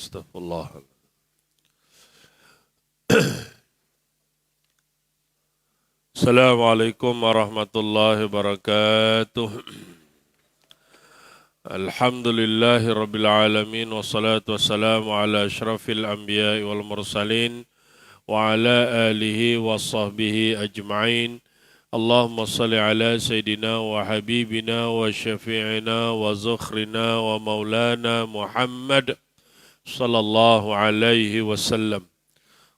Astagfirullah. Assalamualaikum warahmatullahi wabarakatuh. Alhamdulillahi rabbil alamin wassalatu wassalamu ala asyrafil anbiya'i wal mursalin wa ala alihi wa sahbihi ajma'in. Allahumma salli ala sayyidina wa habibina wa syafi'ina wa zukhrina wa maulana Muhammad sallallahu alaihi wasallam.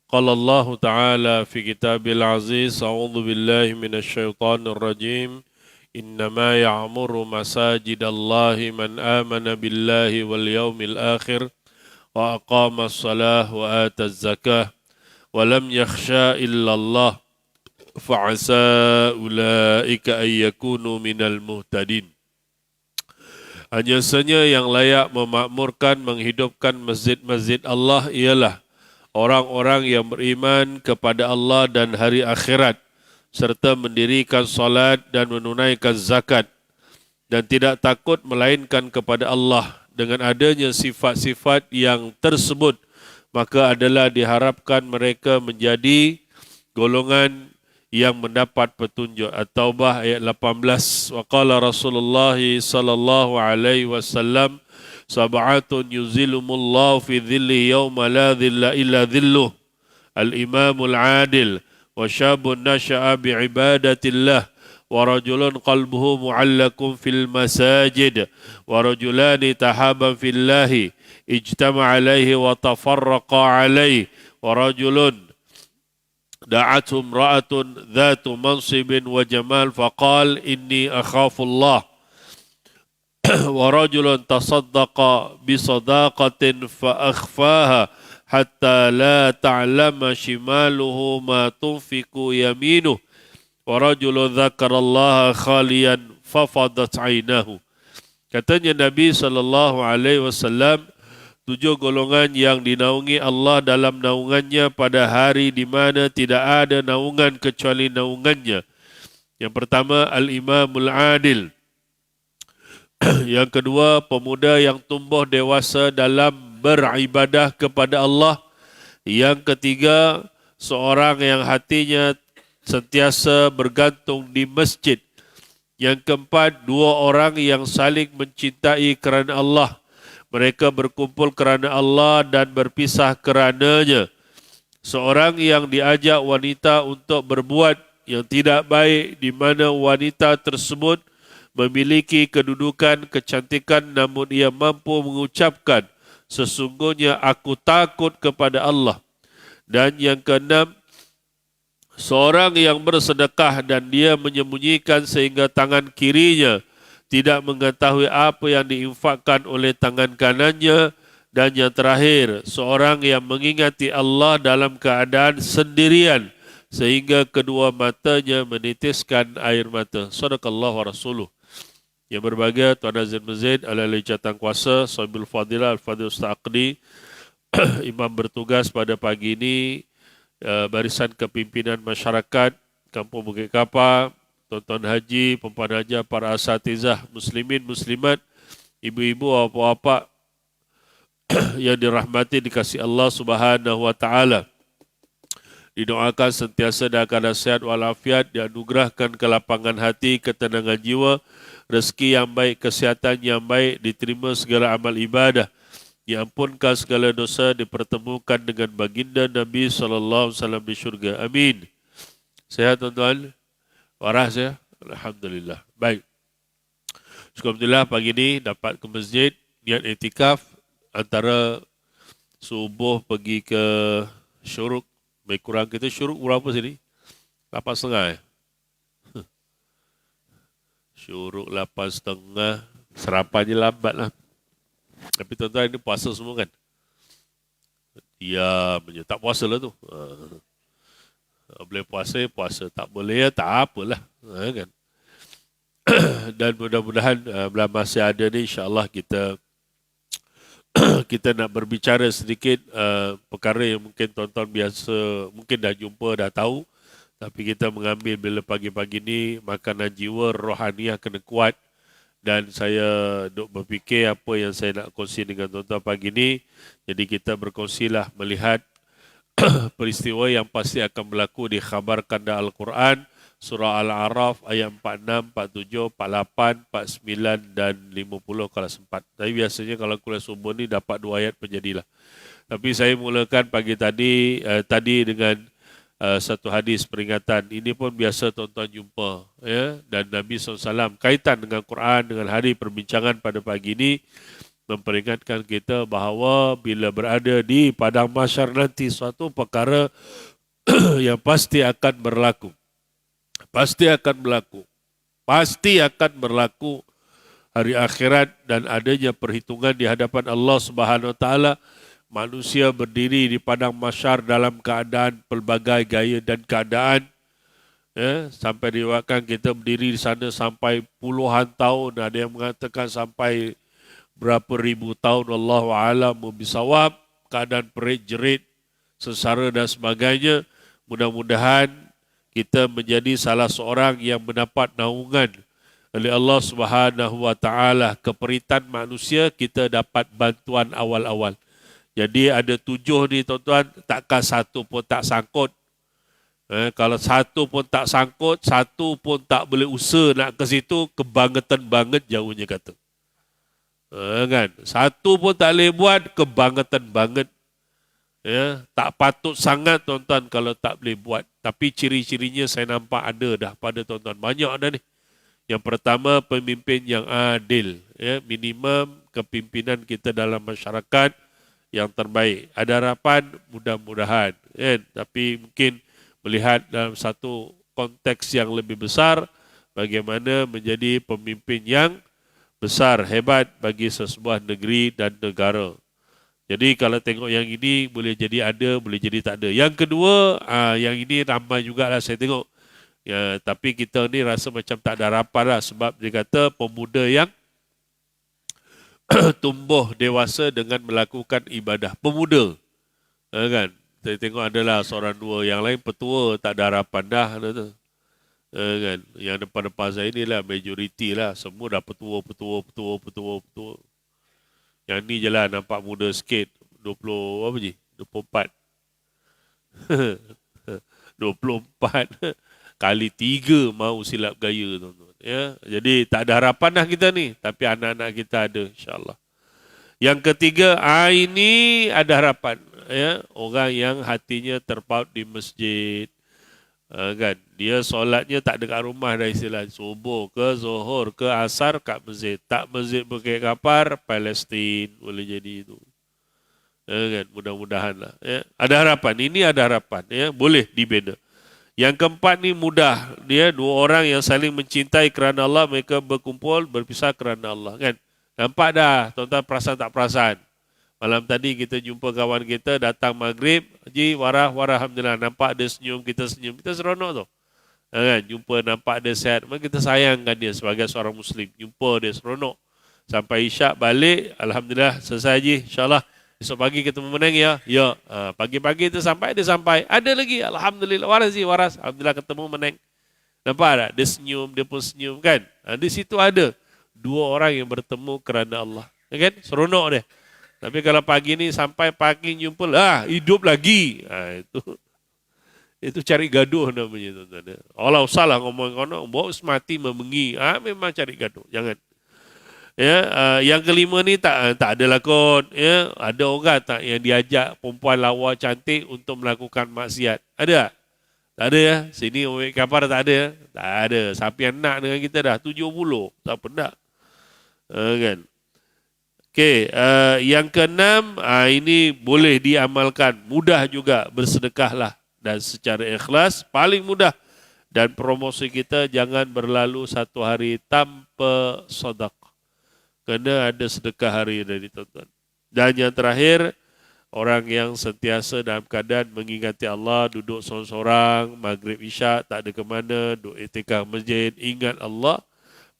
قال الله تعالى في كتاب العزيز أعوذ بالله من الشيطان الرجيم إنما يعمر مساجد الله من آمن بالله واليوم الآخر وأقام الصلاة وآتى الزكاة ولم يخشى إلا الله فعسى أولئك أن يكونوا من المهتدين. Hanya saja yang layak memakmurkan, menghidupkan masjid-masjid Allah ialah orang-orang yang beriman kepada Allah dan hari akhirat serta mendirikan salat dan menunaikan zakat dan tidak takut melainkan kepada Allah. Dengan adanya sifat-sifat yang tersebut, maka adalah diharapkan mereka menjadi golongan yang mendapat petunjuk. At-Taubah ayat 18. Wa qala Rasulullah sallallahu alaihi wasallam sab'atun yuzilumullahu fi dhilli yawma la dhilla illa dhilluh al-imamul adil wa syabun nasha'a bi'ibadatillah wa rajulun qalbuhu mu'allakun fil masajid wa rajulani tahaban fillahi ijtama' alaihi wa tafarraqa alaihi wa rajulun da'atu imra'atun dhatu mansibin wa jamal faqal inni akhafullah ورجل تصدق بصداقة فأخفاها حتى لا تعلم شماله ما تنفق يمينه ورجل ذكر الله خاليا ففضت عينه. Katanya Nabi SAW, 7 golongan yang dinaungi Allah dalam naungannya pada hari di mana tidak ada naungan kecuali naungannya. Yang pertama, Al-Imamul Adil. Yang kedua, pemuda yang tumbuh dewasa dalam beribadah kepada Allah. Yang ketiga, seorang yang hatinya sentiasa bergantung di masjid. Yang keempat, 2 orang yang saling mencintai kerana Allah. Mereka berkumpul kerana Allah dan berpisah kerananya. Seorang yang diajak wanita untuk berbuat yang tidak baik di mana wanita tersebut memiliki kedudukan, kecantikan namun ia mampu mengucapkan sesungguhnya aku takut kepada Allah. Dan yang keenam, seorang yang bersedekah dan dia menyembunyikan sehingga tangan kirinya tidak mengetahui apa yang diinfakkan oleh tangan kanannya. Dan yang terakhir, seorang yang mengingati Allah dalam keadaan sendirian sehingga kedua matanya menitiskan air mata. Sadaqallahu wa rasuluh. Yang berbahagia Tuan Azim Mazid, Al-Alai Jatang Kuasa, Sahibul Fadilah, Al-Fadil Ustaz Aqdi, Imam bertugas pada pagi ini, Barisan Kepimpinan Masyarakat Kampung Bukit Kapar, Tuan-tuan Haji, Puan Haji, para asatizah, Muslimin, Muslimat, Ibu-ibu, bapa-bapa yang dirahmati, dikasihi Allah Subhanahu Wa Taala. Didoakan sentiasa dalam keadaan sehat walafiat, dianugerahkan kelapangan hati, ketenangan jiwa, rezeki yang baik, kesihatan yang baik, diterima segala amal ibadah, diampunkan segala dosa, dipertemukan dengan baginda Nabi SAW di syurga. Amin. Sehat tuan-tuan? Waras ya? Alhamdulillah. Baik. Alhamdulillah pagi ini dapat ke masjid, niat iktikaf antara subuh pergi ke syuruk. Baik kurang kita syuruk berapa sini? 8.30 ya? Syuruk 8.30, serapannya lambat lah. Tapi tuan-tuan ini puasa semua kan? Ya, tak puasa lah tu. Boleh puasa. Tak boleh ya, tak apalah. Kan? Dan mudah-mudahan bila masih ada ni, insyaAllah kita nak berbicara sedikit perkara yang mungkin tuan-tuan biasa, mungkin dah jumpa, dah tahu. Tapi kita mengambil bila pagi-pagi ni, makanan jiwa rohaniah kena kuat. Dan saya duk berfikir apa yang saya nak kongsi dengan tuan-tuan pagi ni. Jadi kita berkongsilah melihat peristiwa yang pasti akan berlaku dikhabarkan dalam Al-Quran, surah Al-A'raf ayat 46, 47, 48, 49 dan 50 kalau sempat. Tapi biasanya kalau kuliah subuh ni dapat 2 ayat penjadilah. Tapi saya mulakan pagi tadi dengan satu hadis peringatan. Ini pun biasa tuan-tuan jumpa, ya. Dan Nabi SAW kaitan dengan Quran, dengan hari perbincangan pada pagi ini, memperingatkan kita bahawa bila berada di padang mahsyar nanti suatu perkara yang pasti akan berlaku. Pasti akan berlaku. Pasti akan berlaku hari akhirat dan adanya perhitungan di hadapan Allah Subhanahu Wa Taala. Manusia berdiri di padang mahsyar dalam keadaan pelbagai gaya dan keadaan. Ya, sampai diwakilkan kita berdiri di sana sampai puluhan tahun. Ada yang mengatakan sampai berapa ribu tahun, Allahu a'lam bisawab, keadaan perit-jerit, sesara dan sebagainya. Mudah-mudahan kita menjadi salah seorang yang mendapat naungan oleh Allah Subhanahu Wa Taala. Keperitan manusia kita dapat bantuan awal-awal. Jadi ada 7 ni tuan-tuan, takkan satu pun tak sangkut. Kalau satu pun tak sangkut, satu pun tak boleh usaha nak ke situ, kebangetan banget jauhnya kata. Kan? Satu pun tak boleh buat, kebangetan banget. Ya, tak patut sangat tuan-tuan kalau tak boleh buat. Tapi ciri-cirinya saya nampak ada dah pada tuan-tuan. Banyak dah ni. Yang pertama, pemimpin yang adil. Ya, minimum kepimpinan kita dalam masyarakat yang terbaik. Ada harapan, mudah-mudahan. Kan? Tapi mungkin melihat dalam satu konteks yang lebih besar, bagaimana menjadi pemimpin yang besar, hebat bagi sesebuah negeri dan negara. Jadi kalau tengok yang ini, boleh jadi ada, boleh jadi tak ada. Yang kedua, yang ini ramai jugalah saya tengok. Ya, tapi kita ni rasa macam tak ada harapan lah, sebab dia kata pemuda yang tumbuh dewasa dengan melakukan ibadah. Pemuda. Kan? Saya tengok adalah seorang dua, yang lain petua, tak ada harapan dah. Kan? Yang depan-depan saya ni lah majoriti lah, semua dah petua. Yang ni je lah nampak muda sikit, 20 apa je, 24 24 kali 3 mau silap gaya tuan-tuan. Ya, jadi tak ada harapan dah kita ni, tapi anak-anak kita ada, insyaAllah. Yang ketiga, ini ada harapan, ya, orang yang hatinya terpaut di masjid. Kan, dia solatnya tak dekat rumah dah, istilah subuh ke zuhur ke asar kat masjid, tak masjid Bukit Kapar, Palestin, boleh jadi itu. Kan, mudah-mudahan lah, ya. Ada harapan, ini ada harapan, ya, boleh dibina. Yang keempat ni mudah, dia 2 orang yang saling mencintai kerana Allah, mereka berkumpul berpisah kerana Allah. Kan, nampak dah tuan-tuan, perasan tak perasan. Malam tadi kita jumpa kawan kita datang maghrib, Haji warah alhamdulillah, nampak dia senyum, kita senyum, kita seronok tu. Kan, jumpa nampak dia sihat, memang kita sayangkan dia sebagai seorang Muslim. Jumpa dia seronok. Sampai isyak balik, alhamdulillah selesai Haji, insyaAllah esok pagi kita menang ya. Ya, pagi-pagi tu sampai, dia sampai. Ada lagi, alhamdulillah, waras, alhamdulillah ketemu menang. Nampak tak? Dia senyum, dia pun senyum kan. Di situ ada 2 orang yang bertemu kerana Allah. Kan? Seronok dia. Tapi kalau pagi ni sampai pagi jumpa, hidup lagi. Itu cari gaduh namanya, tuan-tuan. Allah salah ngomong-ngomong, bawa mati memengi. Memang cari gaduh. Jangan. Ya, yang kelima ni tak ada lakon. Ya, ada orang tak yang diajak perempuan lawa cantik untuk melakukan maksiat? Ada tak? Tak ada ya. Sini Bukit Kapar tak ada ya. Tak ada. Siapa yang nak dengan kita dah 70. Tak pernah. Kan? Okey, yang keenam, ini boleh diamalkan. Mudah juga, bersedekahlah. Dan secara ikhlas, paling mudah. Dan promosi kita jangan berlalu 1 hari tanpa sedekah. Kena ada sedekah hari dari tuan-tuan. Dan yang terakhir, orang yang sentiasa dalam keadaan mengingati Allah, duduk sorang-sorang, maghrib isyak, tak ada ke mana, duduk iktikaf masjid, ingat Allah,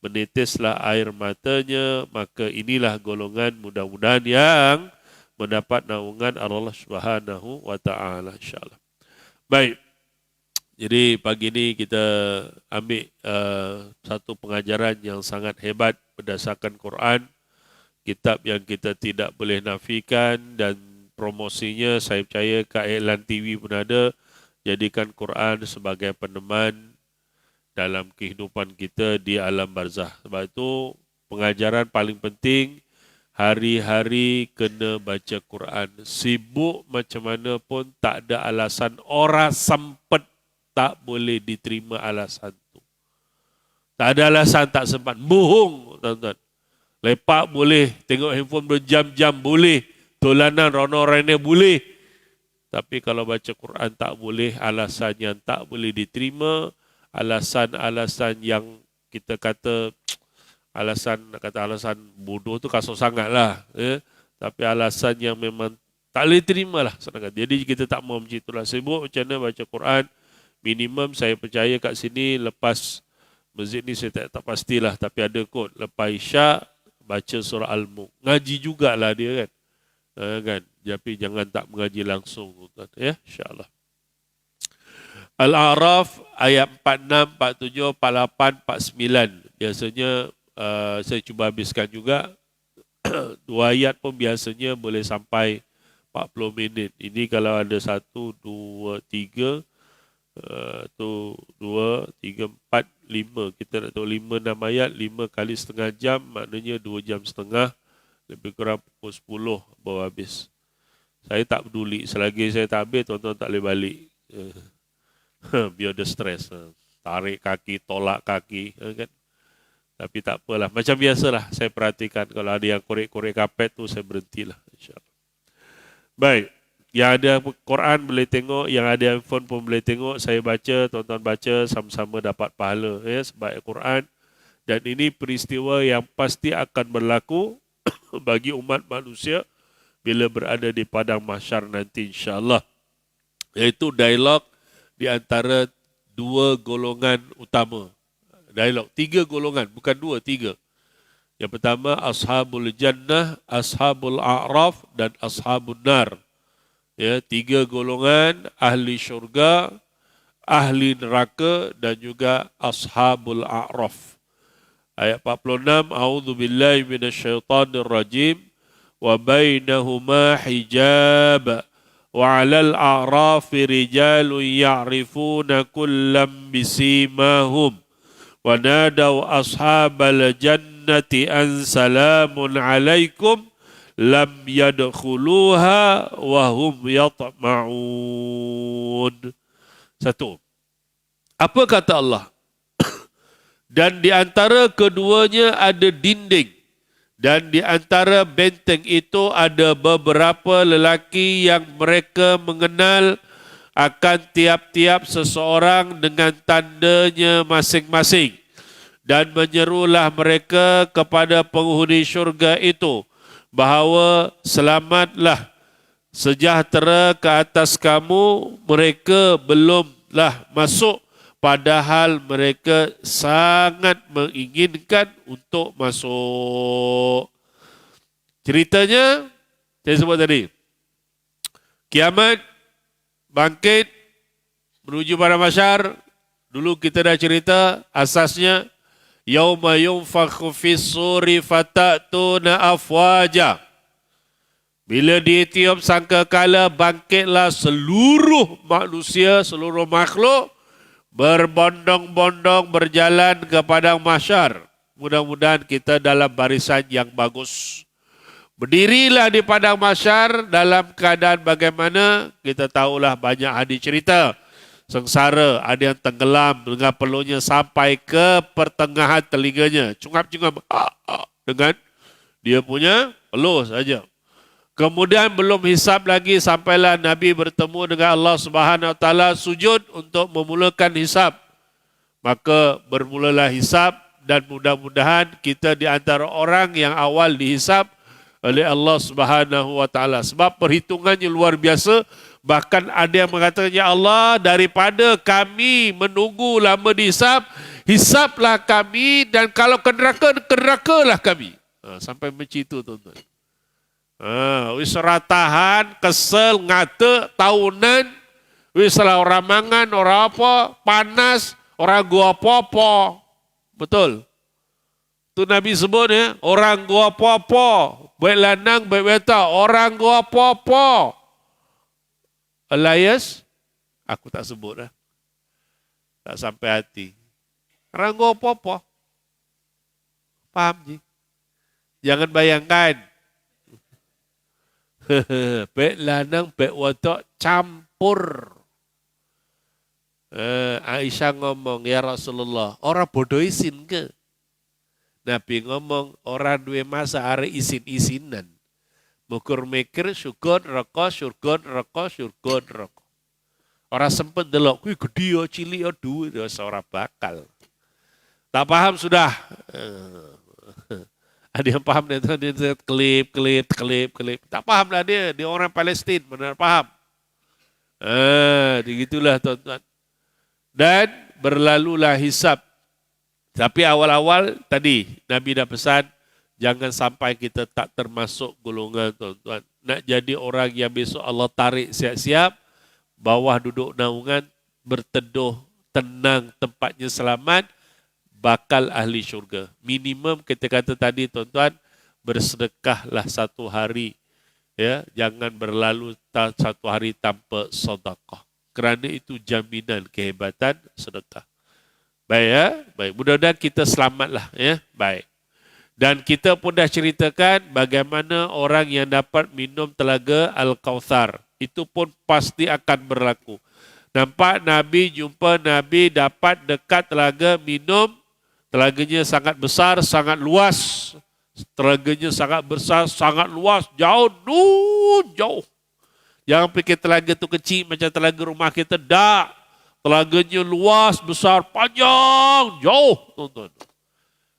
menitislah air matanya, maka inilah golongan mudah-mudahan yang mendapat naungan Allah Subhanahu Wa Taala, insyaAllah. Baik, jadi pagi ini kita ambil satu pengajaran yang sangat hebat berdasarkan Quran, kitab yang kita tidak boleh nafikan, dan promosinya saya percaya kat iklan TV pun ada. Jadikan Quran sebagai peneman dalam kehidupan kita di alam barzah. Sebab itu pengajaran paling penting, hari-hari kena baca Quran. Sibuk macam mana pun tak ada alasan. Orang sempet tak boleh diterima alasan tu. Tak ada alasan tak sempat. Bohong, tuan-tuan. Lepak boleh, tengok handphone berjam-jam boleh, tolanan rono-rene boleh. Tapi kalau baca Quran tak boleh, alasan yang tak boleh diterima, alasan-alasan yang kita kata, nak kata alasan bodoh tu kasar sangat lah. Tapi alasan yang memang tak boleh terima lah. Jadi kita tak mahu macam itulah. Sibuk macam mana baca Quran, minimum saya percaya kat sini lepas masjid ni saya tak pastilah, tapi ada kot lepas Isyak baca surah Al-Mulk. Ngaji jugalah dia kan. Kan? Tapi jangan tak mengaji langsung, tuan. Ya, insya-Allah. Al-A'raf ayat 46, 47, 48, 49. Biasanya saya cuba habiskan juga. 2 ayat pun biasanya boleh sampai 40 minit. Ini kalau ada 1, 2, 3, tu 2, 3, 4, 5. Kita nak tahu 5, 6 ayat, 5 kali setengah jam, maknanya 2 jam setengah. Lebih kurang pukul 10 baru habis. Saya tak peduli. Selagi saya tak habis, tuan-tuan tak boleh balik. Biar ada stres. Tarik kaki, tolak kaki. Kan? Tapi tak apalah. Macam biasalah saya perhatikan. Kalau ada yang korek-korek kapet tu, saya berhentilah. InsyaAllah. Baik. Yang ada Quran boleh tengok. Yang ada handphone pun boleh tengok. Saya baca, tuan-tuan baca. Sama-sama dapat pahala. Ya, sebab Quran. Dan ini peristiwa yang pasti akan berlaku bagi umat manusia bila berada di padang mahsyar nanti insya-Allah. Iaitu dialog di antara 2 golongan utama. Dialog 3 golongan, bukan 2, 3. Yang pertama ashabul jannah, ashabul a'raf dan ashabun nar. Ya, 3 golongan, ahli syurga, ahli neraka dan juga ashabul a'raf. Ayat 46, a'udzubillahi minasyaitonir rajim wa bainahuma hijab wa 'alal a'rafi rijalun ya'rifuna kullam bisimahum wa nadaw ashabal jannati an salamun 'alaikum lam yadkhuluha wa hum yatma'un. 1. Apa kata Allah? Dan di antara keduanya ada dinding. Dan di antara benteng itu ada beberapa lelaki yang mereka mengenal akan tiap-tiap seseorang dengan tandanya masing-masing. Dan menyerulah mereka kepada penghuni syurga itu bahawa selamatlah, sejahtera ke atas kamu, mereka belumlah masuk. Padahal mereka sangat menginginkan untuk masuk. Ceritanya, saya sebut tadi. Kiamat, bangkit, menuju pada mahsyar. Dulu kita dah cerita, asasnya, Yauma yunfakhu fis-suri fatatuna afwaja. Bila ditiup sangkakala, bangkitlah seluruh manusia, seluruh makhluk, berbondong-bondong berjalan ke padang mahsyar. Mudah-mudahan kita dalam barisan yang bagus. Berdirilah di padang mahsyar dalam keadaan bagaimana? Kita tahulah banyak hadis cerita. Sengsara, ada yang tenggelam dengan peluhnya sampai ke pertengahan telinganya. Cungap-cungap dengan dia punya peluh saja. Kemudian belum hisab lagi sampailah Nabi bertemu dengan Allah Subhanahu Wa Taala sujud untuk memulakan hisab. Maka bermulalah hisab dan mudah-mudahan kita di antara orang yang awal dihisab oleh Allah Subhanahu Wa Taala. Sebab perhitungannya luar biasa. Bahkan ada yang mengatakan, ya Allah, daripada kami menunggu lama dihisab, hisablah kami, dan kalau ke neraka, ke nerakalah kami. Sampai macam itu, tuan-tuan. Wis ratahan, kesel, ngata, tahunan, wis lah orang mangan, orang apa, panas, orang gua apa-apa. Betul. Tu Nabi sebut ya, orang gua apa-apa. Baik lanang, baik wanita. Orang gua apa-apa. Elias, aku tak sebut dah. Tak sampai hati. Orang gua apa-apa. Faham je? Jangan bayangkan. Baik lanang, baik wanita campur. Aisyah ngomong, ya Rasulullah, orang bodoh isin ke? Nabi ngomong, orang dua masa hari isin-isinan. Mukur mikir, syurgon, rokok, syurgon, rokok, syurgon, rokok. Orang sempet delok, kuih gede ya, cilik ya, duit ya, seorang bakal. Tak paham sudah. Ada yang paham, dia klip. Tak paham lah dia orang Palestin, benar paham. Begitulah tuan-tuan. Dan berlalulah hisab. Tapi awal-awal tadi Nabi dah pesan, jangan sampai kita tak termasuk golongan tuan-tuan. Nak jadi orang yang besok Allah tarik siap-siap, bawah duduk naungan, berteduh, tenang, tempatnya selamat, bakal ahli syurga. Minimum kita kata tadi tuan-tuan, bersedekahlah satu hari. Ya, jangan berlalu satu hari tanpa sedekah. Kerana itu jaminan kehebatan sedekah. Baik ya, baik. Mudah-mudahan kita selamatlah ya, baik. Dan kita pun dah ceritakan bagaimana orang yang dapat minum telaga Al-Kautsar. Itu pun pasti akan berlaku. Nampak Nabi, jumpa Nabi dapat dekat telaga minum. Telaganya sangat besar, sangat luas. Telaganya sangat besar, sangat luas. Jauh. Jangan fikir telaga tu kecil macam telaga rumah kita. Tak. Telaganya luas, besar, panjang, jauh. Tuan-tuan.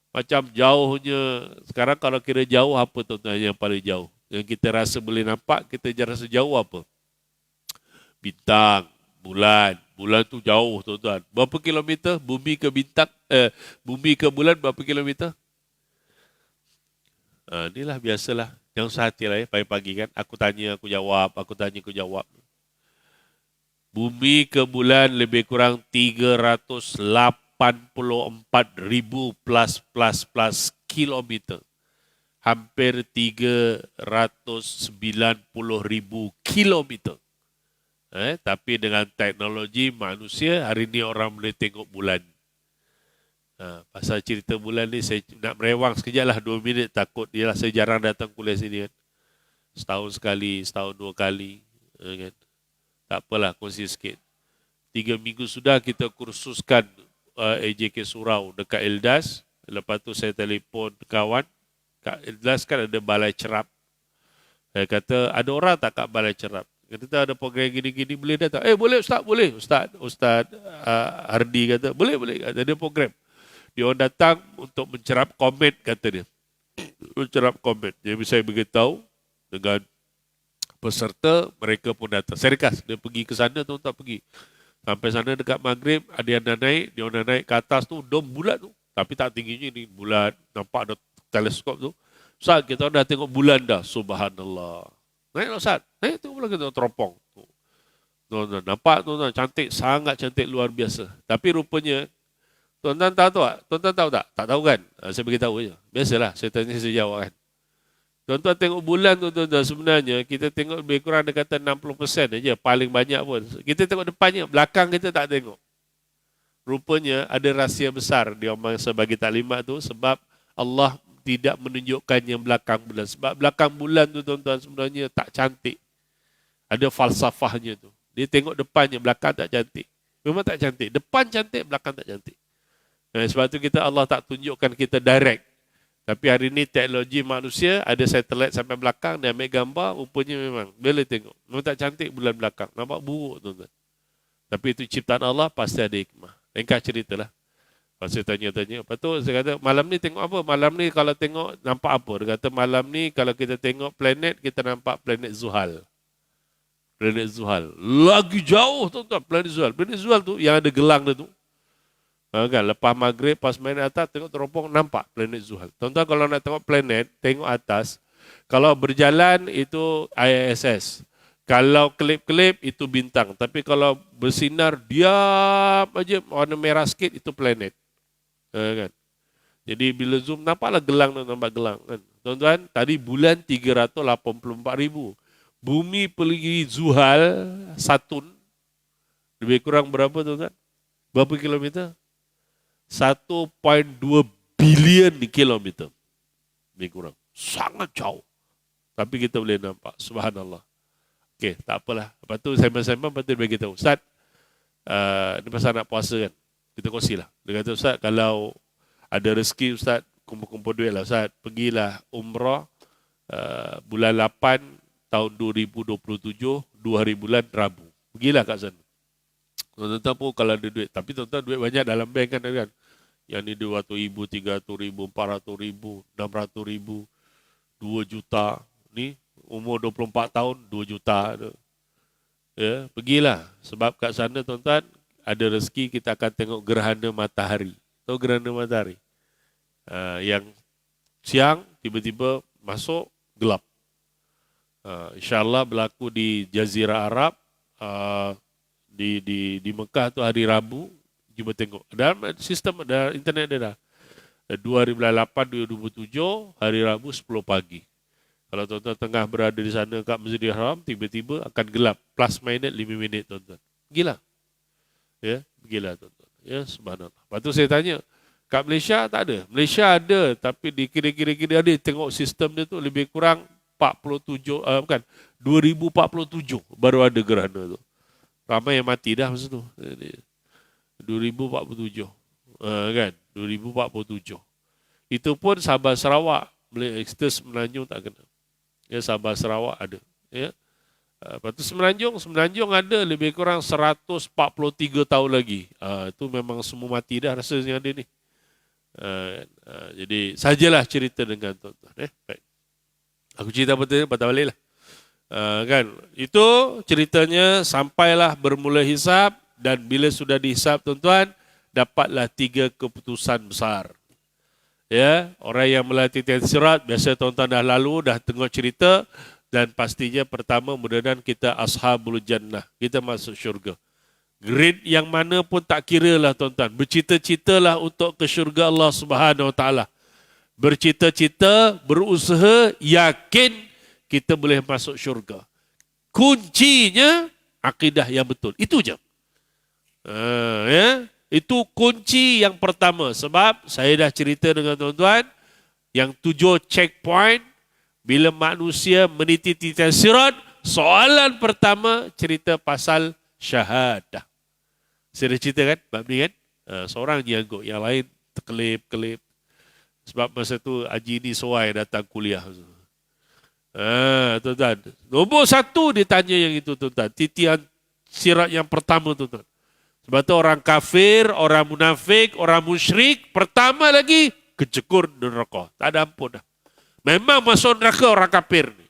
Macam jauhnya. Sekarang kalau kira jauh apa tuan-tuan yang paling jauh? Yang kita rasa boleh nampak, kita rasa jauh apa? Bintang, bulan. Bulan tu jauh tuan-tuan. Berapa kilometer? Bumi ke bintang, bumi ke bulan berapa kilometer? Inilah biasalah. Yang usah hati lah ya, pagi-pagi kan. Aku tanya, aku jawab. Aku tanya, aku jawab. Bumi ke bulan lebih kurang 384,000 plus kilometer. Hampir 390,000 kilometer. Tapi dengan teknologi manusia, hari ini orang boleh tengok bulan. Pasal cerita bulan ni saya nak merewang sekejap lah 2 minit, takut dia lah saya jarang datang kuliah sini kan. Setahun sekali, setahun 2 kali kan. Tak apalah, kongsi sikit. 3 minggu sudah kita kursuskan AJK Surau dekat Eldas. Lepas tu saya telefon kawan. Kat Eldas kan ada balai cerap. Saya kata, ada orang tak kat balai cerap? Kita ada program gini-gini, boleh datang. Boleh Ustaz, boleh. Ustaz Hardi kata, boleh. Kata dia program. Dia orang datang untuk mencerap komen, kata dia. Mencerap komen. Jadi saya beritahu dengan peserta, mereka pun datang. Saya rekas, dia pergi ke sana, tuan tak pergi. Sampai sana dekat maghrib, ada yang dah naik, dia orang naik ke atas tu, dom bulan tu. Tapi tak tingginya ni, bulan, nampak ada teleskop tu. Ustaz, kita dah tengok bulan dah, subhanallah. Naik lah Ustaz, naik tengok bulan kita teropong. Tuan-tuan, nampak tuan-tuan, cantik, sangat cantik, luar biasa. Tapi rupanya, tuan-tuan tahu tak? Tuan-tuan tahu tak? Tak tahu kan? Saya beritahu je. Biasalah, saya tanya, saya jawab kan. Tuan-tuan tengok bulan tu tuan-tuan, sebenarnya kita tengok lebih kurang dia kata 60% aja, paling banyak pun. Kita tengok depannya, belakang kita tak tengok. Rupanya ada rahsia besar dia orang sebagai taklimat tu, sebab Allah tidak menunjukkan yang belakang bulan. Sebab belakang bulan tu tuan-tuan sebenarnya tak cantik. Ada falsafahnya tu. Dia tengok depannya, belakang tak cantik. Memang tak cantik. Depan cantik, belakang tak cantik. Sebab tu Allah tak tunjukkan kita direct. Tapi hari ini teknologi manusia, ada satelit sampai belakang, dia ambil gambar, rupanya memang, boleh tengok. Memang tak cantik bulan belakang. Nampak buruk tuan-tuan. Tapi itu ciptaan Allah, pasti ada hikmah. Ringkas ceritalah. Lepas saya tanya-tanya. Lepas tu saya kata, malam ni tengok apa? Malam ni kalau tengok, nampak apa? Dia kata, malam ni kalau kita tengok planet, kita nampak planet Zuhal. Planet Zuhal. Lagi jauh tuan-tuan, planet Zuhal. Planet Zuhal tu, yang ada gelang dia tu. Kan, lepas maghrib, pas main atas, tengok teropong, nampak planet Zuhal. Tuan-tuan kalau nak tengok planet, tengok atas. Kalau berjalan, itu ISS. Kalau kelip-kelip, itu bintang. Tapi kalau bersinar, diam aja, warna merah sikit, itu planet. Kan? Jadi bila zoom, nampaklah gelang, nampak gelang kan. Tuan-tuan, tadi bulan 384,000. Bumi pergi Zuhal, Saturn, lebih kurang berapa tuan-tuan? Berapa kilometer? 1.2 bilion kilometer. Lebih kurang. Sangat jauh. Tapi kita boleh nampak. Subhanallah. Okey, tak apalah. Lepas tu sembang-sembang, lepas tu dia beritahu. Ustaz, ni pasal nak puasa kan? Kita kongsilah. Dia kata, Ustaz, kalau ada rezeki, Ustaz, kumpul-kumpul duit lah, Ustaz. Pergilah umrah bulan 8 tahun 2027, 2 hari bulan Rabu. Pergilah kat sana. Tuan-tuan pun kalau ada duit. Tapi tuan-tuan duit banyak dalam bank kan? Yang ni 200,000, 300,000, 400,000, 600,000, 2 juta. Ni umur 24 tahun, 2 juta. Ya, pergilah. Sebab kat sana tuan-tuan, ada rezeki kita akan tengok gerhana matahari. Tahu gerhana matahari? Yang siang, tiba-tiba masuk, gelap. InsyaAllah berlaku di Jazirah Arab, di Mekah tu hari Rabu, cuba tengok. Dalam sistem, ada internet dia dah. 2 hari bulan 8, 2027, hari Rabu 10 pagi. Kalau tuan-tuan tengah berada di sana kat Masjidil Haram, tiba-tiba akan gelap. Plus minus 5 minit tuan-tuan. Pergilah. Ya, pergilah tuan-tuan. Ya, subhanallah. Lepas tu saya tanya, kat Malaysia tak ada. Malaysia ada, tapi di kira-kira ada. Tengok sistem dia tu lebih kurang 2047 baru ada gerhana tu. Ramai yang mati dah masa tu. 2047. Kan? 2047. Itu pun Sabah Sarawak. Kita Semenanjung tak kena. Ya, Sabah Sarawak ada. Ya. Lepas tu Semenanjung ada lebih kurang 143 tahun lagi. Itu memang semua mati dah rasanya ada ni. Jadi sajalah cerita dengan tuan-tuan. Baik. Aku cerita patah balik lah. Kan? Itu ceritanya sampailah bermula hisab, dan bila sudah dihisab tuan-tuan, dapatlah 3 keputusan besar. Ya, orang yang melatih sirat, biasa tuan-tuan dah lalu, dah tengok cerita, dan pastinya pertama mudah-mudahan kita ashabul jannah, kita masuk syurga. Grade yang mana pun tak kira lah tuan-tuan. Bercita-citalah untuk ke syurga Allah Subhanahu Wa Taala. Bercita-cita, berusaha, yakin kita boleh masuk syurga. Kuncinya akidah yang betul. Itu je. Ya. Itu kunci yang pertama. Sebab saya dah cerita dengan tuan-tuan, yang 7 checkpoint, bila manusia meniti titik sirat, soalan pertama cerita pasal syahadah. Saya dah cerita kan, bab ni kan? Seorang nyangkut, yang lain terkelip-kelip. Sebab masa tu Haji ni soai datang kuliah. Tuan-tuan. Nombor 1 dia tanya yang itu tuan-tuan. Titian sirat yang pertama tuan-tuan. Sebab tu orang kafir, orang munafik, orang musyrik, pertama lagi kecekur di neraka. Tak ada ampun dah. Memang masuk neraka orang kafir ni.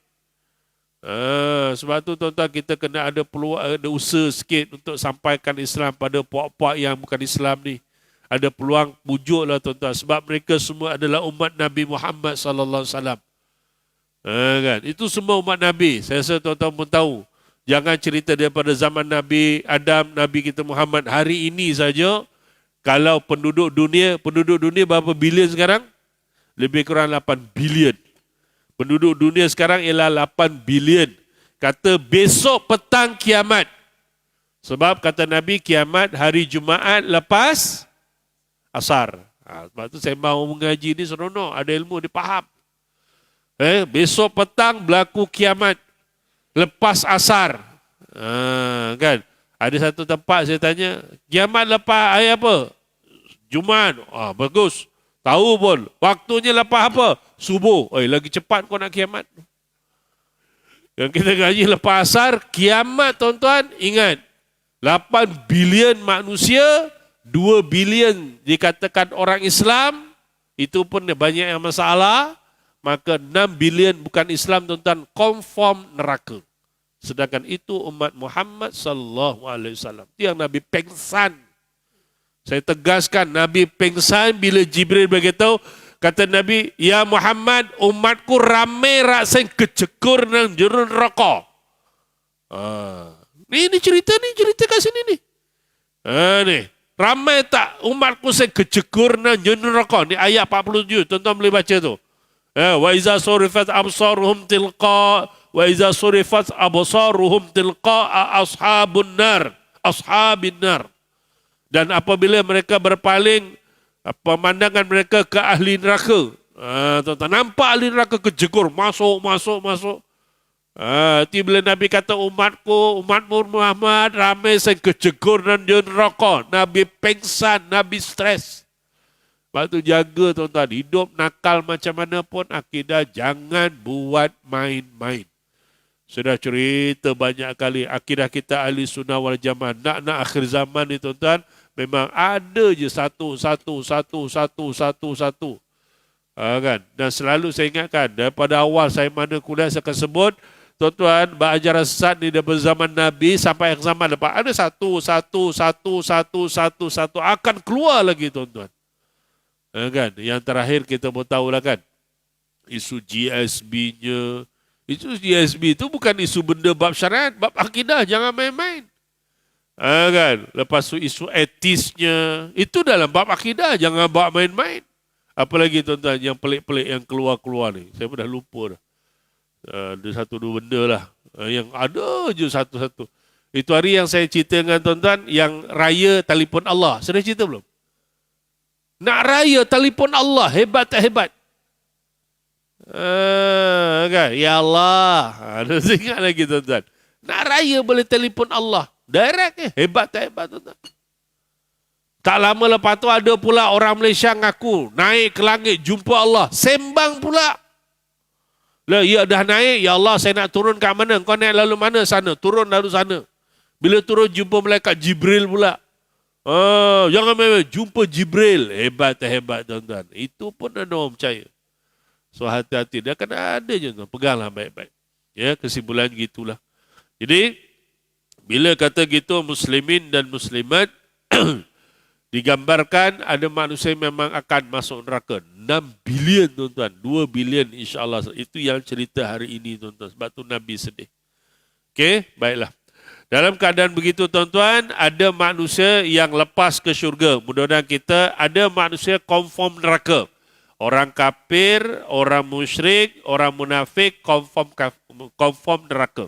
Sebab tu tuan-tuan kita kena ada peluang, ada usaha sikit untuk sampaikan Islam pada puak-puak yang bukan Islam ni. Ada peluang pujuklah tuan-tuan. Sebab mereka semua adalah umat Nabi Muhammad sallallahu alaihi wasallam. Kan? Itu semua umat Nabi. Saya rasa tuan-tuan pun tahu. Jangan cerita daripada zaman Nabi Adam, Nabi kita Muhammad. Hari ini saja, kalau penduduk dunia berapa bilion sekarang? Lebih kurang 8 bilion. Penduduk dunia sekarang ialah 8 bilion. Kata besok petang kiamat. Sebab kata Nabi kiamat hari Jumaat lepas asar. Sebab tu saya mahu mengaji ni seronok. Ada ilmu, dia faham. Besok petang berlaku kiamat. Lepas asar. Kan? Ada satu tempat saya tanya, kiamat lepas hari apa? Jumaat. Bagus. Tahu pun. Waktunya lepas apa? Subuh. Lagi cepat kau nak kiamat. Yang kita gaji lepas asar, kiamat tuan-tuan, ingat. 8 bilion manusia, 2 bilion dikatakan orang Islam, itu pun banyak yang masalah. Maka 6 bilion bukan Islam tuan-tuan, confirm neraka. Sedangkan itu umat Muhammad sallallahu alaihi wasallam. Itu yang Nabi pengsan. Saya tegaskan, Nabi pengsan bila Jibril beritahu, kata Nabi, ya Muhammad, umatku ramai raksasa kecekur nang jero neraka. Ini cerita kat sini ni. Ni. Ramai tak umatku saya kejegur dan neraka. Ni ayat 47. Tuan-tuan boleh baca tu. Wa iza surifat absaruhum tilqa wa iza surifat absaruhum tilqa ashabun nar. Ashabin nar. Dan apabila mereka berpaling pemandangan mereka ke ahli neraka. Tuan-tuan nampak ahli neraka kejegur. Masuk. Itu bila Nabi kata umatmu Muhammad ramai saya kejegur dan dia neraka. Nabi pengsan, Nabi stres. Sebab tu jaga tuan-tuan. Hidup nakal macam mana pun akidah jangan buat main-main. Sudah cerita banyak kali akidah kita ahli sunnah wal jamaah. Nak akhir zaman ni tuan-tuan. Memang ada je satu. Kan? Dan selalu saya ingatkan. Daripada awal saya mana kuliah saya akan sebut. Tuan-tuan, ajaran sesat ni daripada zaman Nabi sampai akhir zaman lepas. Ada satu. Akan keluar lagi tuan-tuan. Kan? Yang terakhir kita pun tahulah kan. Isu GSB-nya. Isu GSB itu bukan isu benda bab syariat. Bab akidah. Jangan main-main. Kan? Lepas tu isu etisnya. Itu dalam bab akidah. Jangan bab main-main. Apalagi tuan-tuan yang pelik-pelik yang keluar-keluar ni. Saya pun dah lupa dah. Ada satu dua benda lah. Yang ada je satu-satu. Itu hari yang saya cerita dengan tuan-tuan. Yang raya telefon Allah. Sudah cerita belum? Nak raya telefon Allah. Hebat tak hebat? Kan? Ya Allah. Ada ingat lagi tuan-tuan. Nak raya boleh telefon Allah. Direct ke? Hebat tak hebat tuan-tuan? Tak lama lepas tu ada pula orang Malaysia ngaku. Naik ke langit jumpa Allah. Sembang pula. Lah, ya dah naik, ya Allah saya nak turun kat mana? Kau naik lalu mana sana? Turun lalu sana. Bila turun jumpa malaikat Jibril pula. Jangan main-main, jumpa Jibril. Hebat tuan-tuan. Itu pun ada orang percaya. So hati-hati, dia akan ada je tuan. Peganglah baik-baik. Ya, kesimpulan gitulah. Jadi, bila kata gitu muslimin dan muslimat, digambarkan ada manusia yang memang akan masuk neraka. 6 bilion tuan-tuan. 2 bilion insyaAllah. Itu yang cerita hari ini tuan-tuan. Sebab tu Nabi sedih. Okey, baiklah. Dalam keadaan begitu tuan-tuan, ada manusia yang lepas ke syurga. Mudah-mudahan kita ada manusia confirm neraka. Orang kafir, orang musyrik, orang munafik, confirm neraka.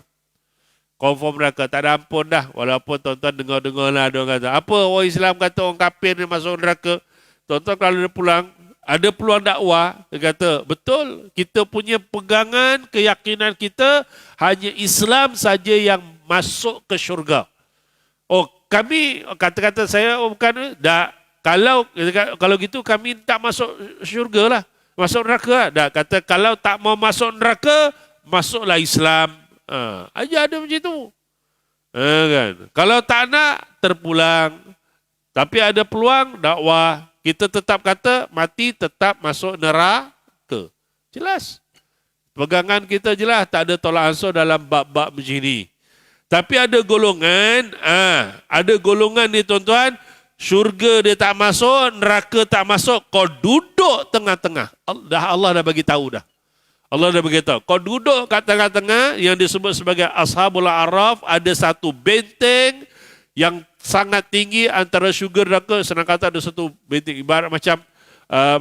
Confirm neraka. Tak ada ampun dah. Walaupun tuan-tuan dengar-dengar lah. Dia kata, apa orang Islam kata orang kafir ni masuk neraka? Tuan-tuan kalau dia pulang, ada peluang dakwah. Dia kata, betul. Kita punya pegangan, keyakinan kita, hanya Islam saja yang masuk ke syurga. Oh, kami, kata-kata saya, oh bukan, dah. Kalau gitu kami tak masuk syurga lah. Masuk neraka lah. Dah, kata kalau tak mau masuk neraka, masuklah Islam. Aja ada macam tu. Kan? Kalau tak nak, terpulang. Tapi ada peluang dakwah. Kita tetap kata mati tetap masuk neraka. Jelas. Pegangan kita jelas. Tak ada tolak ansur dalam bab-bab macam ni. Tapi ada golongan. Ada golongan ni tuan-tuan. Syurga dia tak masuk. Neraka tak masuk. Kau duduk tengah-tengah. Allah dah bagi tahu dah. Allah dah beritahu, kau duduk kat tengah-tengah yang disebut sebagai Ashabul A'raf, ada satu benteng yang sangat tinggi antara syurga dan neraka. Senang kata ada satu benteng ibarat macam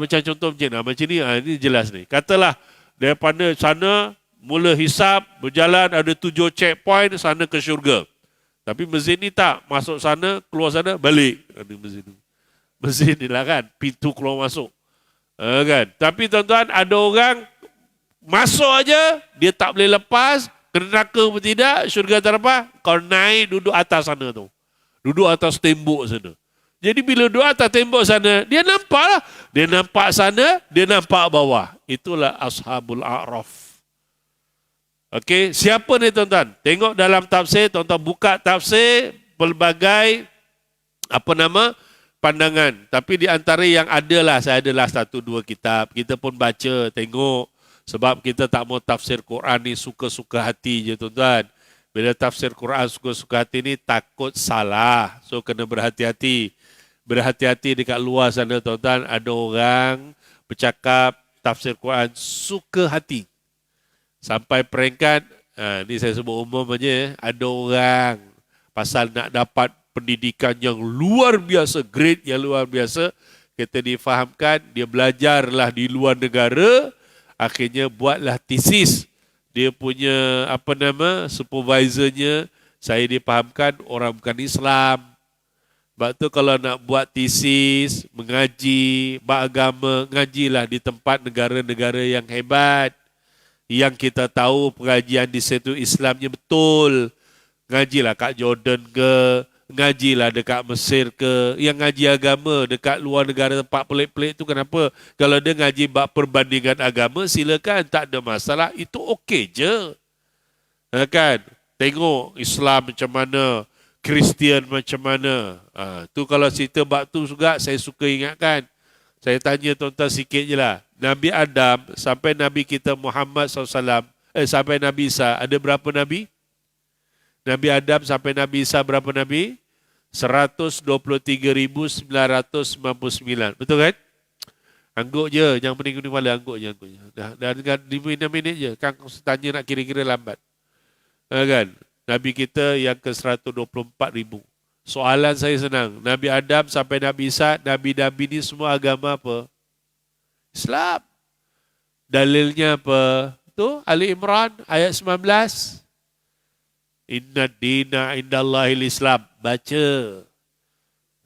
contoh macam ni. Macam ni, ini jelas ni. Katalah daripada sana mula hisap berjalan ada 7 checkpoint sana ke syurga. Tapi masjid ni tak, masuk sana, keluar sana, balik. Ini masjid ni. Masjid ni lah kan, pintu keluar masuk. Kan? Tapi tuan-tuan ada orang masuk aja, dia tak boleh lepas, ke neraka pun tidak, syurga tak apa, kau naik duduk atas sana tu. Duduk atas tembok sana. Jadi bila duduk atas tembok sana, dia nampak lah. Dia nampak sana, dia nampak bawah. Itulah Ashabul A'raf. Okey, siapa ni tuan-tuan? Tengok dalam tafsir, tuan-tuan buka tafsir, pelbagai, pandangan. Tapi di antara yang adalah, saya adalah 1-2 kitab. Kita pun baca, tengok. Sebab kita tak mau tafsir Quran ni suka-suka hati je tuan-tuan. Bila tafsir Quran suka-suka hati ni takut salah. So kena berhati-hati. Berhati-hati dekat luar sana tuan-tuan. Ada orang bercakap tafsir Quran suka hati. Sampai peringkat, ni saya sebut umum aja. Ada orang pasal nak dapat pendidikan yang luar biasa, grade yang luar biasa, kita difahamkan, dia belajarlah di luar negara, akhirnya buatlah tesis. Dia punya supervisornya, saya difahamkan orang bukan Islam. Sebab tu kalau nak buat tesis, mengaji, beragama, ngajilah di tempat negara-negara yang hebat. Yang kita tahu pengajian di situ Islamnya betul. Ngajilah kat Jordan ke, ngajilah dekat Mesir ke. Yang ngaji agama dekat luar negara tempat pelik-pelik tu kenapa? Kalau dia ngaji bab perbandingan agama, silakan, tak ada masalah. Itu okey je. Kan? Tengok Islam macam mana, Kristian macam mana. Tu kalau cerita bab tu juga saya suka ingatkan. Saya tanya tuan-tuan sikit je lah. Nabi Adam sampai Nabi kita Muhammad SAW, sampai Nabi Isa, ada berapa Nabi? Nabi Adam sampai Nabi Isa berapa Nabi? 123,999. Betul kan? Angguk je. Jangan pening-pening kepala. Angguk je. Dah 5 minit je. Kang tanya nak kira-kira lambat. Kan? Nabi kita yang ke 124,000. Soalan saya senang. Nabi Adam sampai Nabi Isa, Nabi-Nabi ni semua agama apa? Islam. Dalilnya apa? Tu Ali Imran ayat 19. Inna dina indallahil Islam. Baca.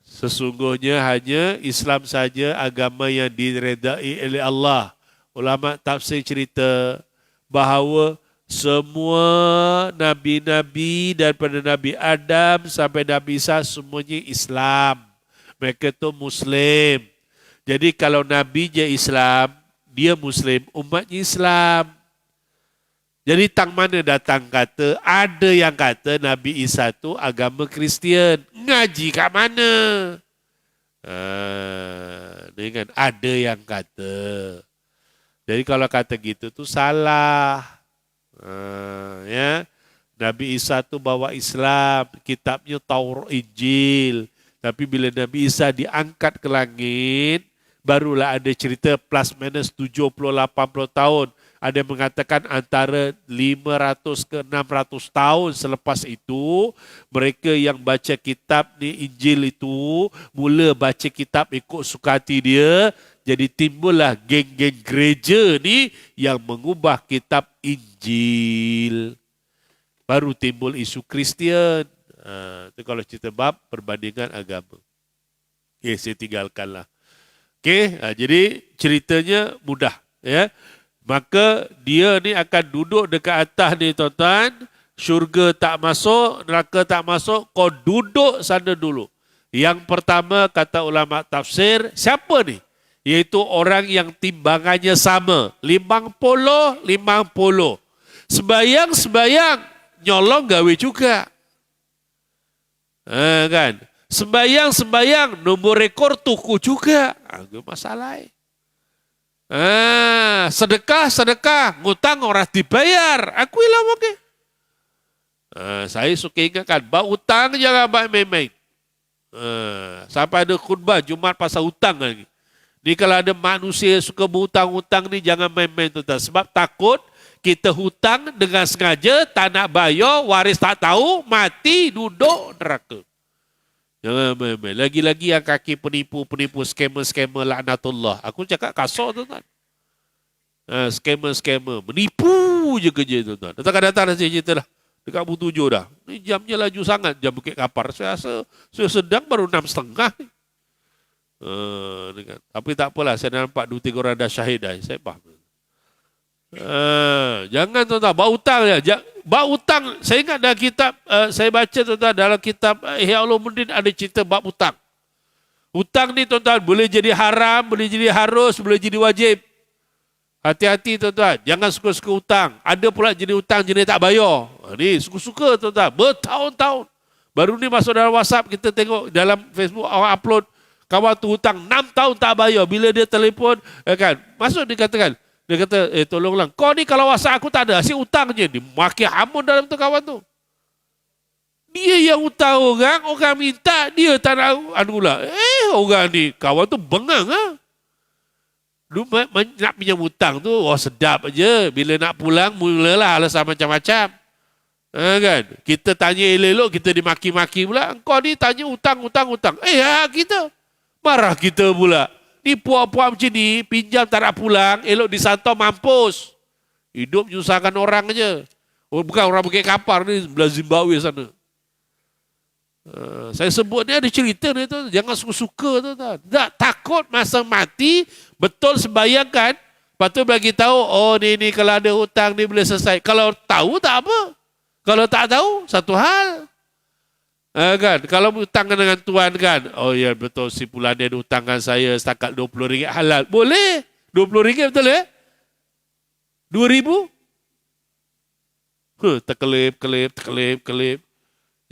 Sesungguhnya hanya Islam saja agama yang diredai oleh Allah. Ulama tafsir cerita bahawa semua Nabi-Nabi daripada Nabi Adam sampai Nabi Isa semuanya Islam. Mereka tu Muslim. Jadi kalau Nabi je Islam, dia Muslim, umatnya Islam. Jadi tang mana datang kata, ada yang kata Nabi Isa tu agama Kristian. Ngaji kat mana? Dengan ada yang kata. Jadi kalau kata gitu tu salah. Ya, Nabi Isa tu bawa Islam, kitabnya Taurat Injil. Tapi bila Nabi Isa diangkat ke langit, barulah ada cerita plus minus 70-80 tahun. Ada yang mengatakan antara 500 ke 600 tahun selepas itu, mereka yang baca kitab ni Injil itu mula baca kitab ikut suka hati dia. Jadi timbullah geng-geng gereja ni yang mengubah kitab Injil. Baru timbul isu Kristian. Itu kalau cerita bab perbandingan agama. Okay, saya tinggalkanlah. Okay, jadi ceritanya mudah. Ya. Maka dia ni akan duduk dekat atas ni tuan-tuan. Syurga tak masuk, neraka tak masuk. Kau duduk sana dulu. Yang pertama kata ulama tafsir, siapa ni? Iaitu orang yang timbangannya sama. 50. Sembayang, nyolong gawe juga. Kan? Sembayang, nombor rekor tuku juga. Itu masalah. Sedekah, ngutang orang dibayar. Aku hilang okey. Saya suka ingatkan, bab hutang jangan bab main-main. Sampai ada khutbah Jumaat pasal hutang lagi. Ni kalau ada manusia suka berhutang-hutang ni jangan main-main tuan-tuan. Sebab takut kita hutang dengan sengaja, tak nak bayar, waris tak tahu, mati, duduk neraka. Jangan main-main. Lagi-lagi yang kaki penipu-penipu, scammer-scammer laknatullah. Aku cakap kasar tuan-tuan. Scammer-scammer. Menipu je kerja tuan-tuan. Datang-datang dah saya cerita dah. Dekat Bu7 dah. Ni jamnya laju sangat. Jam Bukit Kapar. Saya rasa saya sedang baru 6.30 ni. Tapi tak apalah, saya nampak 2-3 orang dah syahid dah. Saya faham. Jangan tuan-tuan, bau hutang ya. Bau hutang, saya ingat dalam kitab, saya baca tuan-tuan, dalam kitab Ihya Ulumuddin ada cerita bab hutang. Hutang ni tuan-tuan, boleh jadi haram, boleh jadi harus, boleh jadi wajib. Hati-hati tuan-tuan, jangan suka-suka hutang. Ada pula jenis hutang, jenis tak bayar. Ni suka-suka tuan-tuan, bertahun-tahun. Baru ni masuk dalam WhatsApp, kita tengok dalam Facebook, orang upload, kawan tu hutang 6 tahun tak bayar. Bila dia telefon, kan, masuk dia katakan, dia kata, tolonglah, kau ni kalau WhatsApp aku tak ada, asyik hutang je. Dia maki hamun dalam tu kawan tu. Dia yang hutang orang minta, dia tak nak anulah. Orang ni, kawan tu bengang ha. Lu nak pinjam hutang tu, sedap aja. Bila nak pulang, mulalah alasan macam-macam. Kan? Kita tanya elok, kita dimaki-maki pula. Kau ni tanya utang. Kita. Marah kita pula. Ni puak-puak macam ni, pinjam tak nak pulang, elok disantau mampus. Hidup menyusahkan orang aja. Oh, bukan orang Bukit Kapar ni, belah Zimbabwe sana. Saya sebut ni ada cerita ni tu, jangan suka-suka tu. Tak takut masa mati, betul sembahyang kan. Lepas tu bagi tahu, oh ni kalau ada hutang ni boleh selesai. Kalau tahu tak apa. Kalau tak tahu, satu hal. Kan? Kalau hutang dengan tuan kan, oh ya betul si Pulan dia hutangkan saya setakat RM20 halal. Boleh. RM20 betul ya? 2,000? Terkelip.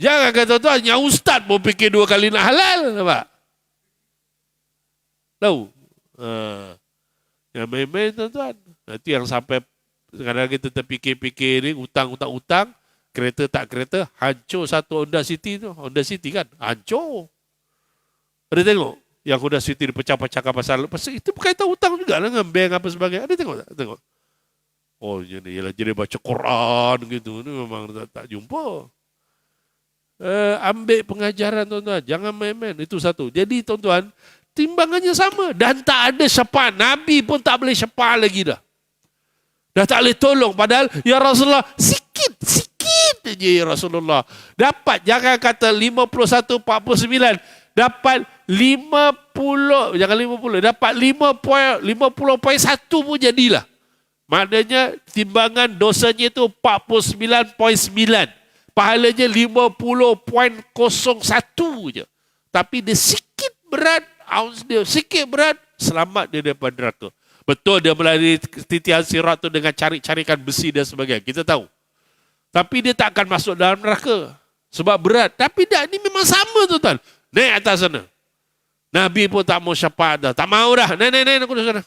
Jangan kata tuan, yang ustaz pun fikir 2 kali nak halal. Nampak? Tahu? Yang main-main tuan-tuan. Nanti yang sampai kadang kita terfikir-fikir ni, utang, kereta tak kereta, hancur satu Honda City tu. Honda City kan, hancur. Ada tengok? Yang Honda City dipecah-pecahkan pasal itu berkaitan hutang juga lah dengan bank apa sebagainya. Ada tengok tak? Tengok. Oh, jadi baca Quran gitu. Ini memang tak jumpa. Ambil pengajaran tuan-tuan. Jangan main-main. Itu satu. Jadi tuan-tuan, timbangannya sama. Dan tak ada syafaat. Nabi pun tak boleh syafaat lagi dah. Dah tak boleh tolong. Padahal, ya Rasulullah, sikit je ya Rasulullah. Dapat, jangan kata 51, 49. Dapat 50, jangan 50. Dapat 50.1 pun jadilah. Maknanya timbangan dosanya itu 49.9. Pahalanya 50.01 je. Tapi dia sikit berat, ounce dia sikit berat, selamat dia daripada neraka. Betul dia melalui titian sirat tu dengan cari-carikan besi dan sebagainya. Kita tahu. Tapi dia tak akan masuk dalam neraka. Sebab berat. Tapi dah, ini memang sama tuan-tuan. Naik atas sana. Nabi pun tak mau syafaat dah. Tak mau dah. Naik aku dah sana.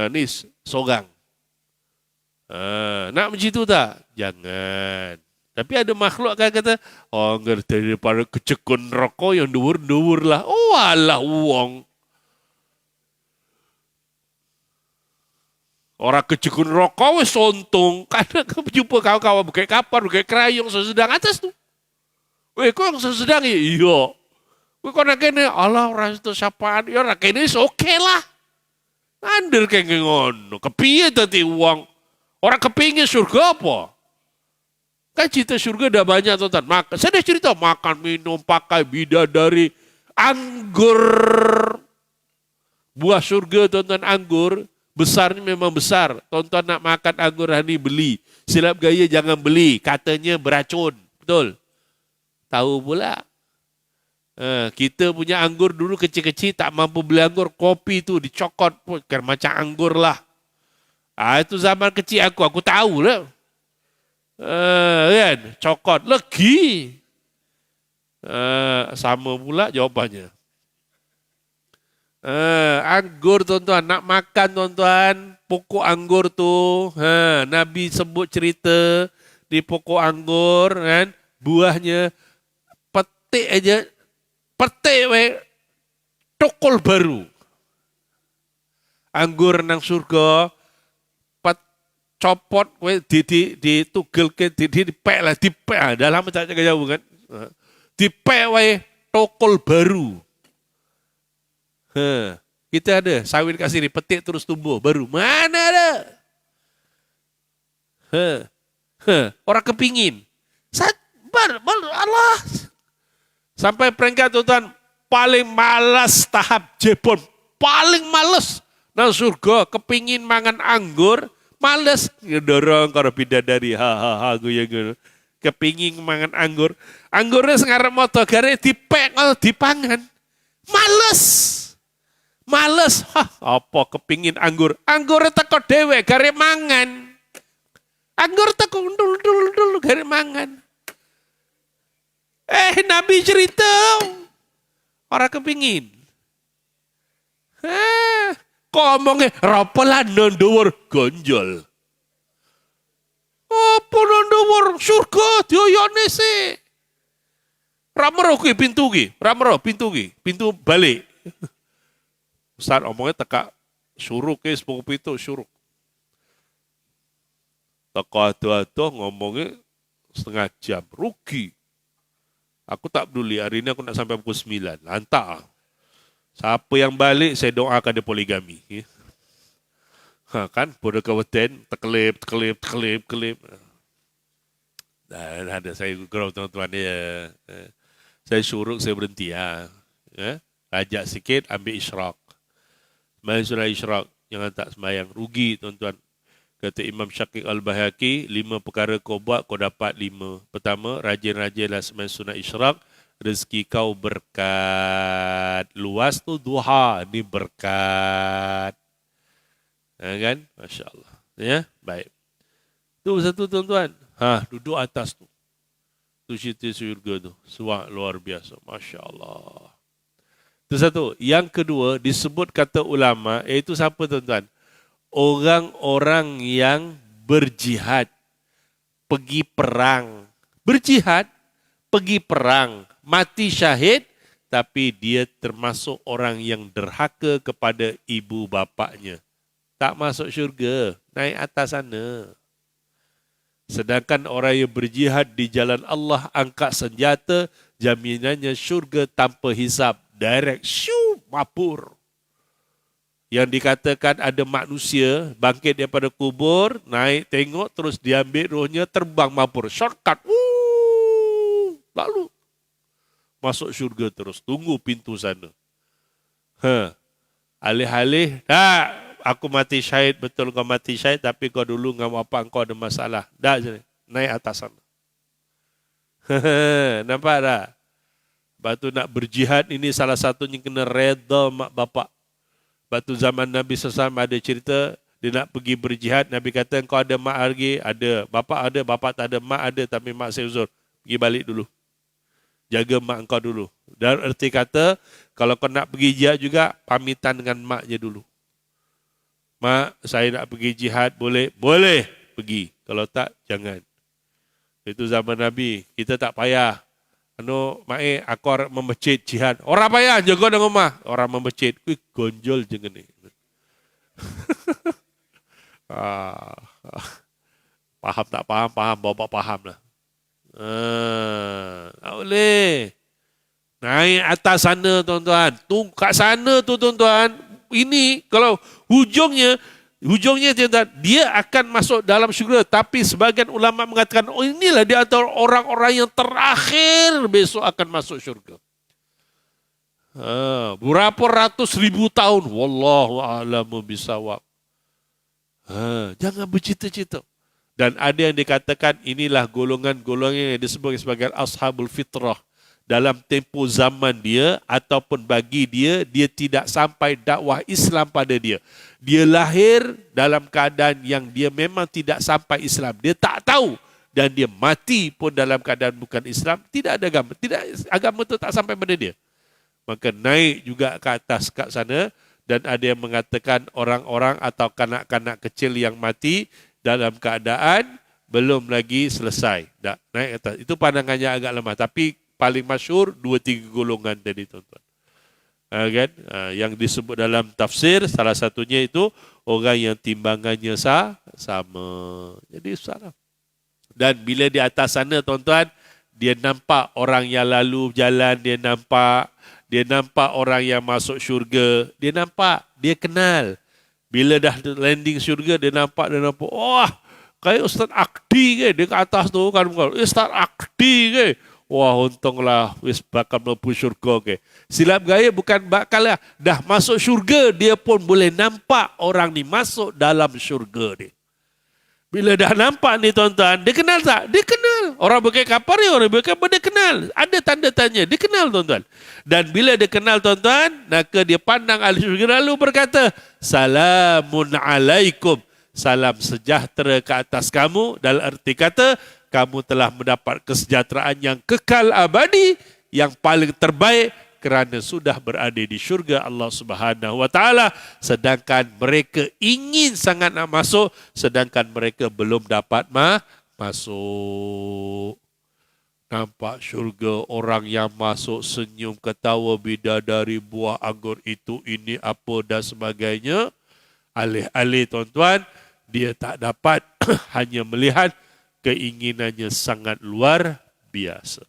Ni sorang. Nak macam itu tak? Jangan. Tapi ada makhluk kan kata, oh ngerti daripada kecekun rokok yang dur lah. Oh alah uang. Orang kecekun rokok weh sontong. Kadang kau jumpa kawan-kawan Bukit Kapar, Bukit Kerayong, sedang atas tu. Weh kau yang sedang ya? Iya. Weh kau nak kena, alah orang itu siapaan. Ya nak kena is okey lah. Andel kena ngono. Kepiye tadi uang. Orang kepingin surga apa? Kan cerita surga dah banyak tuan-tuan. Saya dah cerita makan, minum, pakai, bidadari, anggur. Buah surga tuan-tuan, anggur. Besarnya memang besar. Tuan-tuan nak makan anggur ni beli. Silap gaya jangan beli. Katanya beracun. Betul? Tahu pula. Kita punya anggur dulu kecil-kecil tak mampu beli anggur. Kopi tu dicokot pun. Kan macam anggur lah. Itu zaman kecil aku tahu lah. Kan? Cokot. Legi. Sama pula jawapannya. Anggur tuan-tuan. Nak makan tuan-tuan. Pokok anggur tu. Nabi sebut cerita di pokok anggur. Kan? Buahnya. Petik aja. Petik. Tokol baru. Anggur nang surga. Copot ditugel ke dipek lah dalam tak jaga jauh kan dipek wae tokol baru. Kita ada sawit kat sini petik terus tumbuh baru mana ada. Orang kepingin sabar Allah sampai peringkat tuan paling malas tahap jebon paling malas nang surga kepingin mangan anggur. Males ngedorong karo bidadari gue kepingin mangan anggur. Anggurnya sengarep moto gare dipek dipangan. Males. Apa kepingin anggur? Anggurnya teko dhewe gare mangan. Anggur teko ndul gare mangan. Nabi cerita orang kepingin. Kok omongnya rapelan nonduwur gonjol. Apa nonduwur surga dioyone sih. Ramero ki pintu ki, pintu balik. Ustaz omongnya teka suruk ki sepuluh pintu suruk. Teka ado-ado ngomongnya setengah jam. Rugi. Aku tak peduli. Hari ini aku nak sampai pukul 9. Lantak. Siapa yang balik, saya doakan dia poligami. Kan? Pada kawasan, terkelip. Dan ada saya gurau tuan-tuan dia. Saya syuruk, saya berhenti. Rajak sikit, ambil isyraq. Sembahyang surah isyraq. Jangan tak sembahyang. Rugi tuan-tuan. Kata Imam Syaqiq Al-Bahaqi, 5 perkara kau buat, kau dapat 5. Pertama, rajin-rajinlah sembahyang surah isyraq. Rezeki kau berkat. Luas tu duha. Ini berkat. Kan? Masya Allah. Ya, baik. Tu satu tuan-tuan. Duduk atas tu. Tu cerita syurga tu. Suah luar biasa. Masya Allah. Itu satu. Yang kedua, disebut kata ulama, iaitu siapa tuan-tuan? Orang-orang yang berjihad. Pergi perang. Berjihad, pergi perang. Mati syahid, tapi dia termasuk orang yang derhaka kepada ibu bapaknya. Tak masuk syurga. Naik atas sana. Sedangkan orang yang berjihad di jalan Allah, angkat senjata, jaminannya syurga tanpa hisap. Direct, mapur. Yang dikatakan ada manusia bangkit daripada kubur, naik tengok, terus diambil rohnya, terbang mapur. Shortcut. Lalu masuk syurga terus. Tunggu pintu sana. Alih-alih, aku mati syahid, betul kau mati syahid, tapi kau dulu dengan bapak kau ada masalah. Dah je, naik atas sana. Nampak tak? Batu nak berjihad ini salah satunya kena reda mak bapak. Batu zaman Nabi SAW ada cerita, dia nak pergi berjihad, Nabi kata, kau ada mak lagi? Ada. Bapak tak ada, mak ada, tapi mak saya uzur. Pergi balik dulu. Jaga mak kau dulu. Dan erti kata, kalau kau nak pergi jihad juga, pamitan dengan maknya dulu. Mak, saya nak pergi jihad, boleh? Boleh pergi. Kalau tak, jangan. Itu zaman Nabi. Kita tak payah. Mak aku orang memecit jihad. Orang payah, jaga dengan rumah. Orang memecit. Gonjol je ni. Faham tak faham? Faham. Bapak faham lah. Tak boleh. Naik atas sana tuan-tuan. Kat sana tu tuan-tuan. Ini kalau hujungnya dia akan masuk dalam syurga, tapi sebagian ulama mengatakan inilah dia antara orang-orang yang terakhir besok akan masuk syurga. Berapa ratus ribu tahun, wallahu a'lamu bisawab. Jangan bercita-cita. Dan ada yang dikatakan inilah golongan-golongan yang disebut sebagai ashabul fitrah. Dalam tempoh zaman dia ataupun bagi dia tidak sampai dakwah Islam pada dia. Dia lahir dalam keadaan yang dia memang tidak sampai Islam. Dia tak tahu dan dia mati pun dalam keadaan bukan Islam. Tidak ada agama. Agama itu tak sampai pada dia. Maka naik juga ke atas kat sana dan ada yang mengatakan orang-orang atau kanak-kanak kecil yang mati dalam keadaan belum lagi selesai. Naik atas. Itu pandangannya agak lemah. Tapi paling masyhur 2-3 golongan tadi tuan-tuan. Kan? Yang disebut dalam tafsir salah satunya itu orang yang timbangannya sama. Jadi salah. Dan bila di atas sana tuan-tuan, dia nampak orang yang lalu jalan, dia nampak orang yang masuk syurga, dia nampak, dia kenal. Bila dah landing syurga, dia nampak, wah, kayak Ustaz Akdi ke, dia ke atas tu kan, Ustaz Akdi ke. Wah, untunglah wis bakal mlebu syurga ke. Silap gaya bukan bakal lah. Dah masuk syurga, dia pun boleh nampak orang ni masuk dalam syurga dia. Bila dah nampak ni tuan-tuan, dia kenal tak? Dia kenal. Orang pakai kapal ni, orang pakai kapal, dia kenal. Ada tanda tanya, dia kenal tuan-tuan. Dan bila dia kenal tuan-tuan, maka dia pandang ahli syurga lalu berkata, Salamun alaikum. Salam sejahtera ke atas kamu. Dalam arti kata, kamu telah mendapat kesejahteraan yang kekal abadi, yang paling terbaik kerana sudah berada di syurga Allah Subhanahu wa taala, sedangkan mereka ingin sangat nak masuk, sedangkan mereka belum dapat masuk. Nampak syurga, orang yang masuk senyum, ketawa, bidadari, buah anggur itu, ini apa dan sebagainya. Alih-alih tuan-tuan, dia tak dapat hanya melihat keinginannya sangat luar biasa.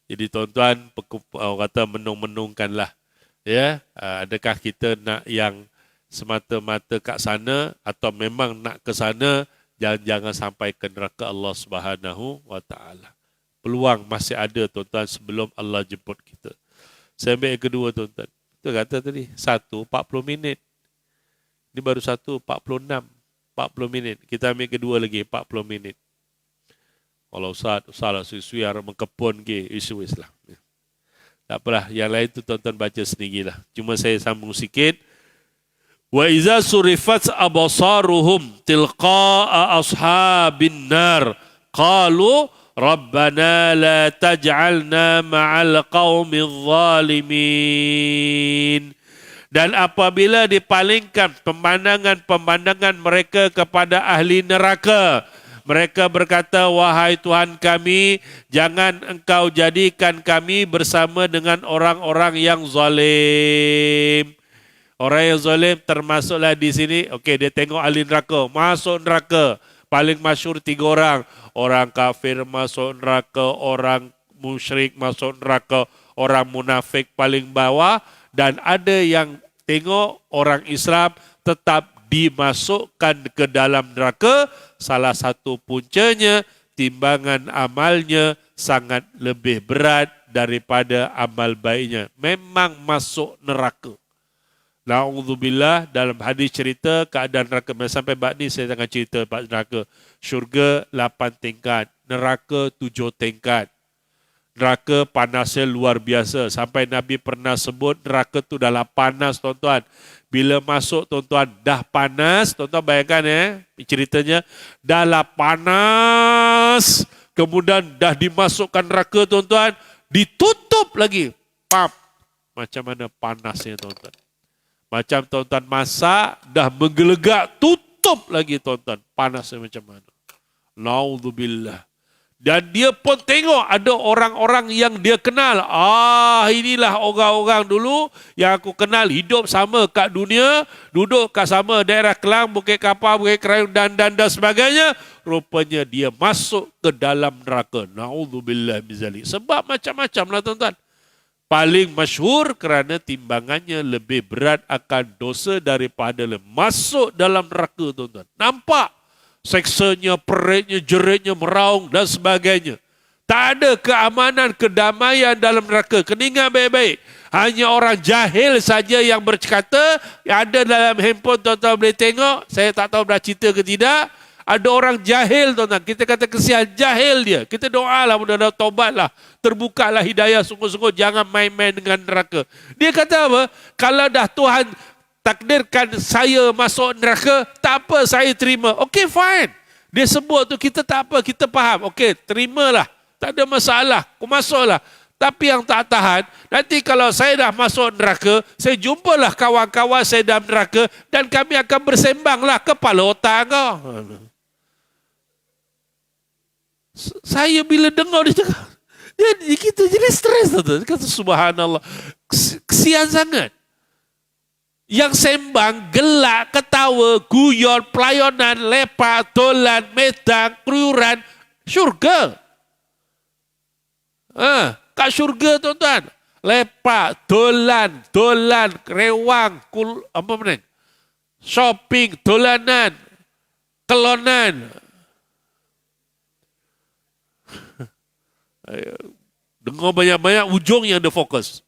Jadi tuan-tuan, orang kata menung-menungkanlah. Ya, adakah kita nak yang semata-mata kat sana atau memang nak ke sana, jangan sampai ke neraka Allah Subhanahu wa taala. Peluang masih ada tuan-tuan sebelum Allah jemput kita. Saya ambil yang kedua tuan-tuan. Kita kata tadi 1:40 minit. Ini baru 1:46. 40 minit. Kita ambil kedua lagi 40 minit. Kalau Ustaz lah susu yang mengkepun ke isu Islam. Tak apalah, yang lain tu tuan-tuan baca sendirilah. Cuma saya sambung sikit. Wa iza surifat absaruhum tilqa'a ashabin nar qalu rabbana la taj'alna ma'al qaumil zalimin. Dan apabila dipalingkan pemandangan-pemandangan mereka kepada ahli neraka, mereka berkata, wahai Tuhan kami, jangan engkau jadikan kami bersama dengan orang-orang yang zalim. Orang yang zalim termasuklah di sini, okey, dia tengok ahli neraka, masuk neraka. Paling masyhur 3 orang. Orang kafir masuk neraka, orang musyrik masuk neraka, orang munafik paling bawah. Dan ada yang tengok orang Islam tetap dimasukkan ke dalam neraka. Salah satu puncanya, timbangan amalnya sangat lebih berat daripada amal baiknya. Memang masuk neraka. Na'udzubillah, dalam hadis cerita keadaan neraka. Sampai bab ni saya akan cerita bab neraka. Syurga 8 tingkat, neraka 7 tingkat. Neraka panasnya luar biasa. Sampai Nabi pernah sebut neraka tu dah panas tuan-tuan. Bila masuk tuan-tuan dah panas, tuan-tuan bayangkan ceritanya, dah panas, kemudian dah dimasukkan neraka tuan-tuan, ditutup lagi. Pap, macam mana panasnya tuan-tuan. Macam tuan-tuan masak, dah menggelegak, tutup lagi tuan-tuan. Panasnya macam mana. Na'udzubillah. Dan dia pun tengok ada orang-orang yang dia kenal. Inilah orang-orang dulu yang aku kenal. Hidup sama kat dunia. Duduk kat sama daerah Kelang, Bukit Kapar, Bukit Kerayun dan sebagainya. Rupanya dia masuk ke dalam neraka. Na'udzubillah bizalik. Sebab macam-macam lah tuan-tuan. Paling masyhur kerana timbangannya lebih berat akan dosa daripada masuk dalam neraka tuan-tuan. Nampak? Seksanya, peritnya, jeritnya, meraung dan sebagainya. Tak ada keamanan, kedamaian dalam neraka. Kena ingat baik-baik. Hanya orang jahil saja yang berkata, yang ada dalam handphone tuan-tuan boleh tengok. Saya tak tahu dah cerita ke tidak. Ada orang jahil tuan-tuan. Kita kata kesian, jahil dia. Kita doalah, mudah-mudahan taubatlah. Terbukalah hidayah sungguh-sungguh. Jangan main-main dengan neraka. Dia kata apa? Kalau dah Tuhan takdirkan saya masuk neraka, tak apa, saya terima. Okey, fine. Dia sebut tu, kita tak apa, kita faham. Okey, terimalah. Tak ada masalah. Kau masuklah. Tapi yang tak tahan, nanti kalau saya dah masuk neraka, saya jumpalah kawan-kawan saya dalam neraka dan kami akan bersembanglah kepala otak kau. Saya bila dengar dia cakap, kita jadi stres. Kata subhanallah. Kesian sangat. Yang sembang, gelak, ketawa, guyon, pelayanan, lepak, tolan, medang, keluyuran, syurga. Kat syurga tuan-tuan. Lepak, tolan, rewang, shopping, tolanan, kelonan. Dengar banyak-banyak, ujung yang ada fokus.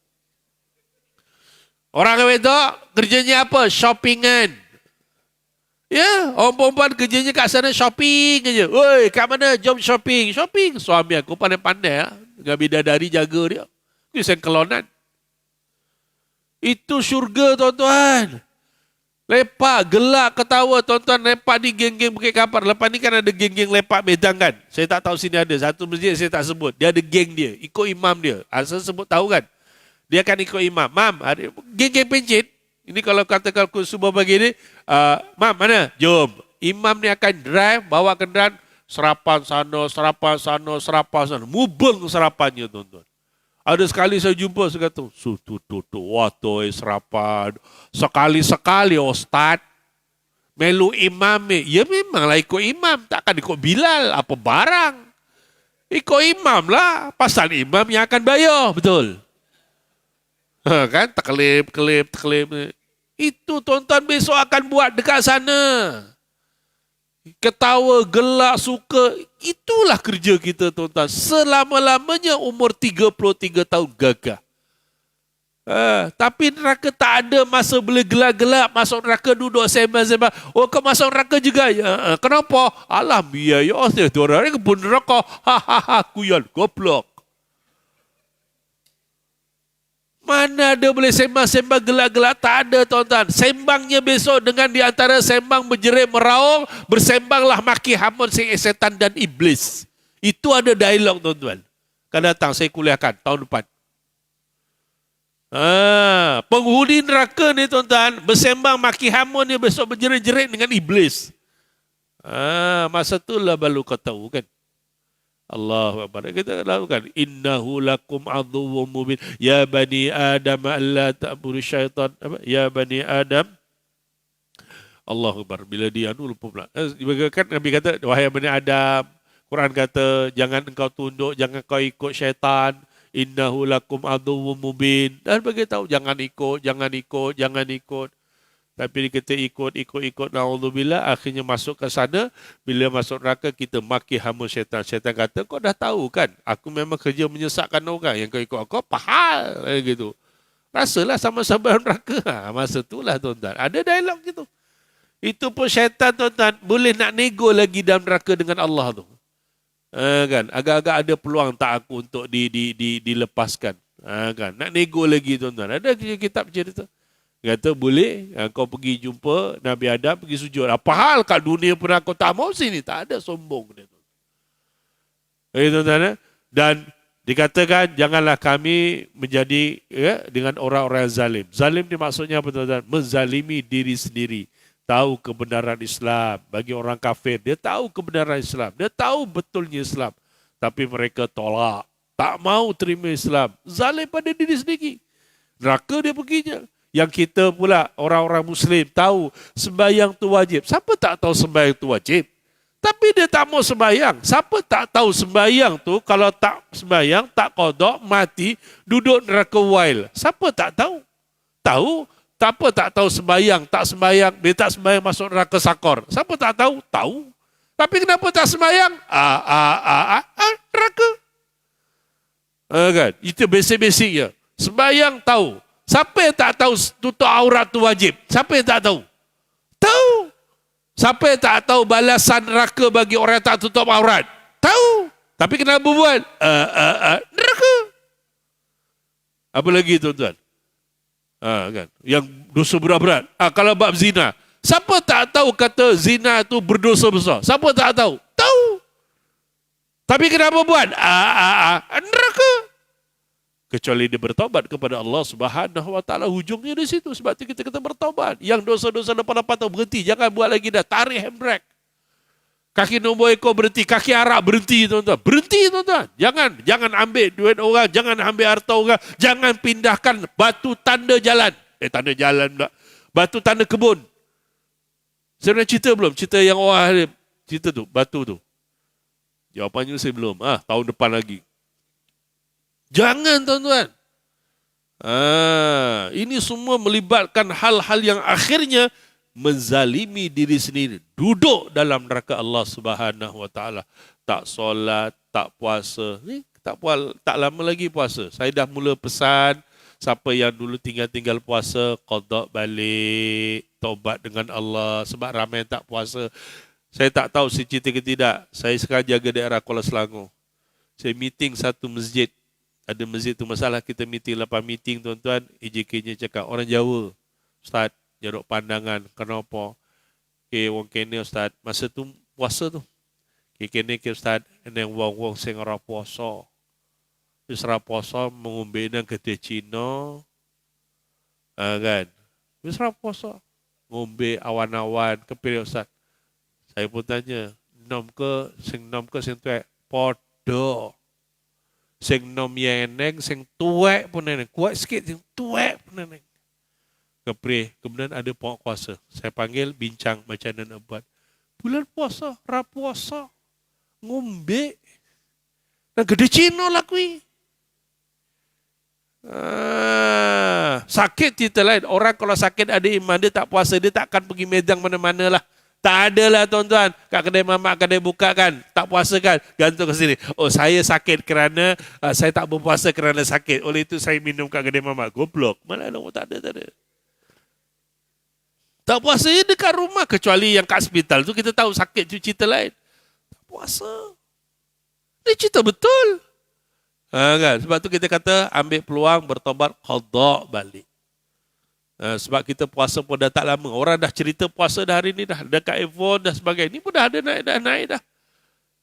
Orang wedok kerjanya apa? Shoppingan. Ya, orang perempuan kerjanya kat sana shopping aja. Oi, kat mana? Jom shopping. Shopping. Suami aku pandai-pandai dengan bidadari jaga dia. Itu sengkelonan. Itu syurga tuan-tuan. Lepak, gelak, ketawa tuan-tuan. Lepak di geng-geng Bukit Kapar. Lepas ni kan ada geng-geng lepak Medang kan. Saya tak tahu sini ada. Satu masjid saya tak sebut. Dia ada geng dia. Ikut imam dia. Asal sebut tahu kan. Dia akan ikut imam. Mam, geng-geng pencit. Ini kalau katakan subuh pagi ni, Mam, mana? Jom. Imam ni akan drive, bawa kenderaan, serapan sana. Mubeng serapannya, tuan-tuan. Ada sekali saya jumpa, saya kata, tutup, wah tu serapan. Sekali-sekali, Ustaz. Melu imam ni. Ya memanglah ikut imam. Takkan ikut Bilal. Apa barang. Ikut imam lah. Pasal imam yang akan bayar. Betul. Kan? Teklip. Itu tuan-tuan besok akan buat dekat sana. Ketawa, gelak, suka. Itulah kerja kita tuan-tuan. Selama-lamanya umur 33 tahun gagah. Tapi neraka tak ada masa boleh gelap-gelap. Masuk neraka duduk sembang-sembang. Oh, kau masuk neraka juga? Ya, kenapa? Alah, biaya. Orang ni pun neraka. Hahaha, kuyan, goblok. Mana ada boleh sembang-sembang gelak-gelap? Tak ada tuan-tuan. Sembangnya besok dengan di antara sembang berjerit meraung. Bersembanglah maki hamun setan dan iblis. Itu ada dialog tuan-tuan. Akan datang saya kuliahkan tahun depan. Penghuni neraka ni tuan-tuan, bersembang maki hamun ni besok berjerit-jerit dengan iblis. Masa itulah baru kau tahu kan. Allahu Akbar. Kita lakukan. Innahu lakum aduwwum mubin. Ya bani Adam alla ta'budu syaitan. Ya bani Adam. Allahu Akbar. Bila dia lupa pula. Kan Nabi kata, wahai bani Adam. Quran kata, jangan engkau tunduk, jangan kau ikut syaitan. Innahu lakum aduwwum mubin. Dan bagi tahu jangan ikut. Tapi kita ikut. Na'udzubillah, akhirnya masuk ke sana. Bila masuk neraka kita maki hamun syaitan. Syaitan kata, kau dah tahu kan? Aku memang kerja menyesatkan orang. Yang kau ikut aku, apa hal? Gitu. Rasalah sama-sama neraka. Masa itulah tuan-tuan. Ada dialog gitu. Itu pun syaitan tuan-tuan boleh nak nego lagi dalam neraka dengan Allah tu. Kan agak-agak ada peluang tak aku untuk dilepaskan, kan nak nego lagi tuan-tuan. Ada kitab cerita kata boleh kau pergi jumpa Nabi Adam, pergi sujud. Apa hal kat dunia pun aku tak mau sini? Tak ada, sombong dia tuan-tuan. Dan dikatakan janganlah kami menjadi dengan orang-orang zalim. Zalim ni maksudnya apa tuan-tuan? Menzalimi diri sendiri. Tahu kebenaran Islam. Bagi orang kafir, dia tahu kebenaran Islam. Dia tahu betulnya Islam. Tapi mereka tolak. Tak mau terima Islam. Zalim pada diri sendiri. Neraka dia perginya. Yang kita pula, orang-orang Muslim, tahu sembahyang tu wajib. Siapa tak tahu sembahyang tu wajib? Tapi dia tak mau sembahyang. Siapa tak tahu sembahyang tu, kalau tak sembahyang, tak qada, mati, duduk neraka wail. Siapa tak tahu? Tahu. Siapa tak tahu sembahyang, tak sembahyang, dia tak sembahyang masuk neraka sakor. Siapa tak tahu? Tahu. Tapi kenapa tak sembahyang? Neraka. Kan? Itu basic-basicnya. Sembahyang tahu. Siapa yang tak tahu tutup aurat tu wajib? Siapa yang tak tahu? Tahu. Siapa yang tak tahu balasan neraka bagi orang yang tak tutup aurat? Tahu. Tapi kenapa buat? Neraka. Apa lagi tuan-tuan? Kan? Yang dosa berat-berat. Kalau bab zina. Siapa tak tahu kata zina itu berdosa besar? Siapa tak tahu? Tahu. Tapi kenapa buat? Neraka. Kecuali dia bertaubat kepada Allah Subhanahu Wa Taala, hujungnya di situ. Sebab itu kita bertaubat. Yang dosa-dosa lepas-lepas tu berhenti. Jangan buat lagi dah. Tarik handbrake. Kaki nombor ekor berhenti, kaki arak berhenti tuan-tuan. Berhenti tuan-tuan. Jangan ambil duit orang, jangan ambil harta orang, jangan pindahkan batu tanda jalan. Tanda jalan pula. Batu tanda kebun. Saya pernah cerita belum? Cerita yang orang cerita tu, batu tu. Jawapannya saya belum. Tahun depan lagi. Jangan tuan-tuan. Ini semua melibatkan hal-hal yang akhirnya menzalimi diri sendiri, duduk dalam neraka Allah Subhanahu Wa Taala. Tak solat, tak puasa. Tak lama lagi puasa. Saya dah mula pesan siapa yang dulu tinggal puasa, qada balik, taubat dengan Allah. Sebab ramai yang tak puasa. Saya tak tahu si cerita ke tidak. Saya sekarang jaga daerah Kuala Selangor. Saya meeting satu masjid. Ada masjid tu masalah, kita meeting, lepas meeting tuan-tuan, EJK-nya cakap orang Jawa, Ustaz, jaruk pandangan. Kenapa? Wong kene Ustaz, masa tu puasa tu. Kene Ustaz, nang wong-wong sing ora puasa. Wis ora puasa mengombe nang kedai Cina. Kan? Wis ora puasa. Ngombe awan-awan kepil Ustaz. Saya pun tanya, nom ke sing tuwek padha. Sing nom yeneng, sing tuwek pun neneng. Kuat sikit sing tuwek pun neneng. Kepre. Kemudian ada puak kuasa. Saya panggil, bincang macam mana nak buat. Bulan puasa, rapuasa, ngombe. Dan gede Cina lah kui. Sakit cerita lain. Orang kalau sakit ada iman, dia tak puasa, dia takkan pergi medang mana-mana lah. Tak ada lah tuan-tuan. Kat kedai mamak, kedai buka kan. Tak puasa kan. Gantung ke sini. Oh saya sakit kerana saya tak berpuasa kerana sakit. Oleh itu saya minum kat kedai mamak. Goblok. Mana ada. Tak ada, tak ada. Tak puasa je dekat rumah. Kecuali yang kat hospital tu kita tahu sakit tu cerita lain. Tak puasa. Dia cerita betul. Kan? Sebab tu kita kata ambil peluang bertobat qada balik. Sebab kita puasa pun dah tak lama. Orang dah cerita puasa dah hari ni dah. Dekat handphone dah sebagainya. Ni pun dah ada naik dah.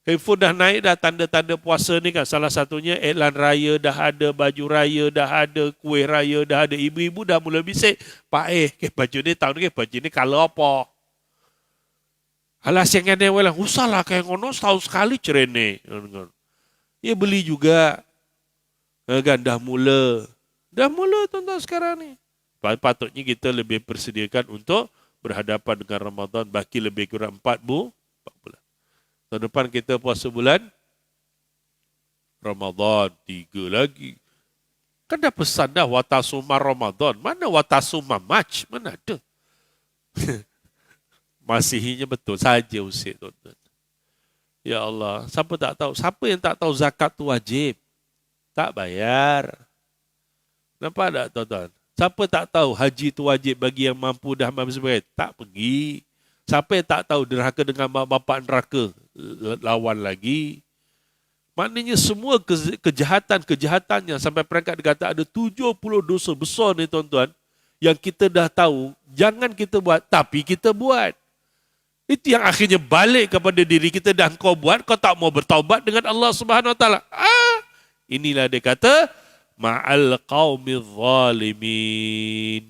Handphone dah naik dah tanda-tanda puasa ni kan. Salah satunya iklan raya dah ada, baju raya dah ada, kuih raya dah ada. Ibu-ibu dah mula bisik. Pak baju ni tahun ni, baju ni kalau apa? Alah siang ni walah, usahlah kayak ngono setahun sekali cerene. Ya beli juga. Kan dah mula. Dah mula tuan-tuan sekarang ni. Patutnya kita lebih persediakan untuk berhadapan dengan Ramadan baki lebih kurang 4 bulan. Tahun depan kita puasa bulan Ramadan 3 lagi. Kan dah pesan dah watasuma Ramadan. Mana watasuma Mac? Mana ada? Masihinya betul saja usik tuan-tuan. Ya Allah, siapa tak tahu? Siapa yang tak tahu zakat tu wajib? Tak bayar. Nampak tak tuan-tuan? Siapa tak tahu haji itu wajib bagi yang mampu dah mampu sebagainya? Tak pergi. Siapa yang tak tahu derhaka dengan mak bapak neraka? Lawan lagi. Maknanya semua kejahatan-kejahatannya sampai peringkat dikata ada 70 dosa besar ni tuan-tuan. Yang kita dah tahu, jangan kita buat, tapi kita buat. Itu yang akhirnya balik kepada diri kita dan kau buat, kau tak mau bertaubat dengan Allah Subhanahu Wa Taala. Inilah dia kata, ma'al qaumil zalimin.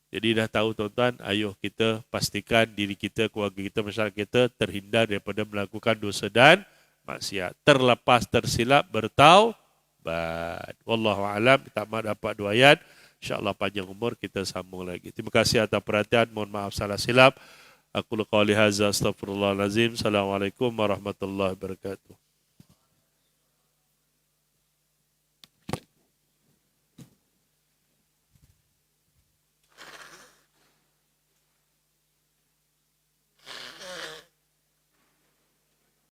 Jadi dah tahu tuan-tuan, ayuh kita pastikan diri kita, keluarga kita, masyarakat kita terhindar daripada melakukan dosa dan maksiat. Terlepas tersilap bertaubat. Wallahu alam, kita dapat 2 ayat. InsyaAllah panjang umur kita sambung lagi. Terima kasih atas perhatian. Mohon maaf salah silap. Aku qouli hadza astaghfirullahalazim. Assalamualaikum warahmatullahi wabarakatuh.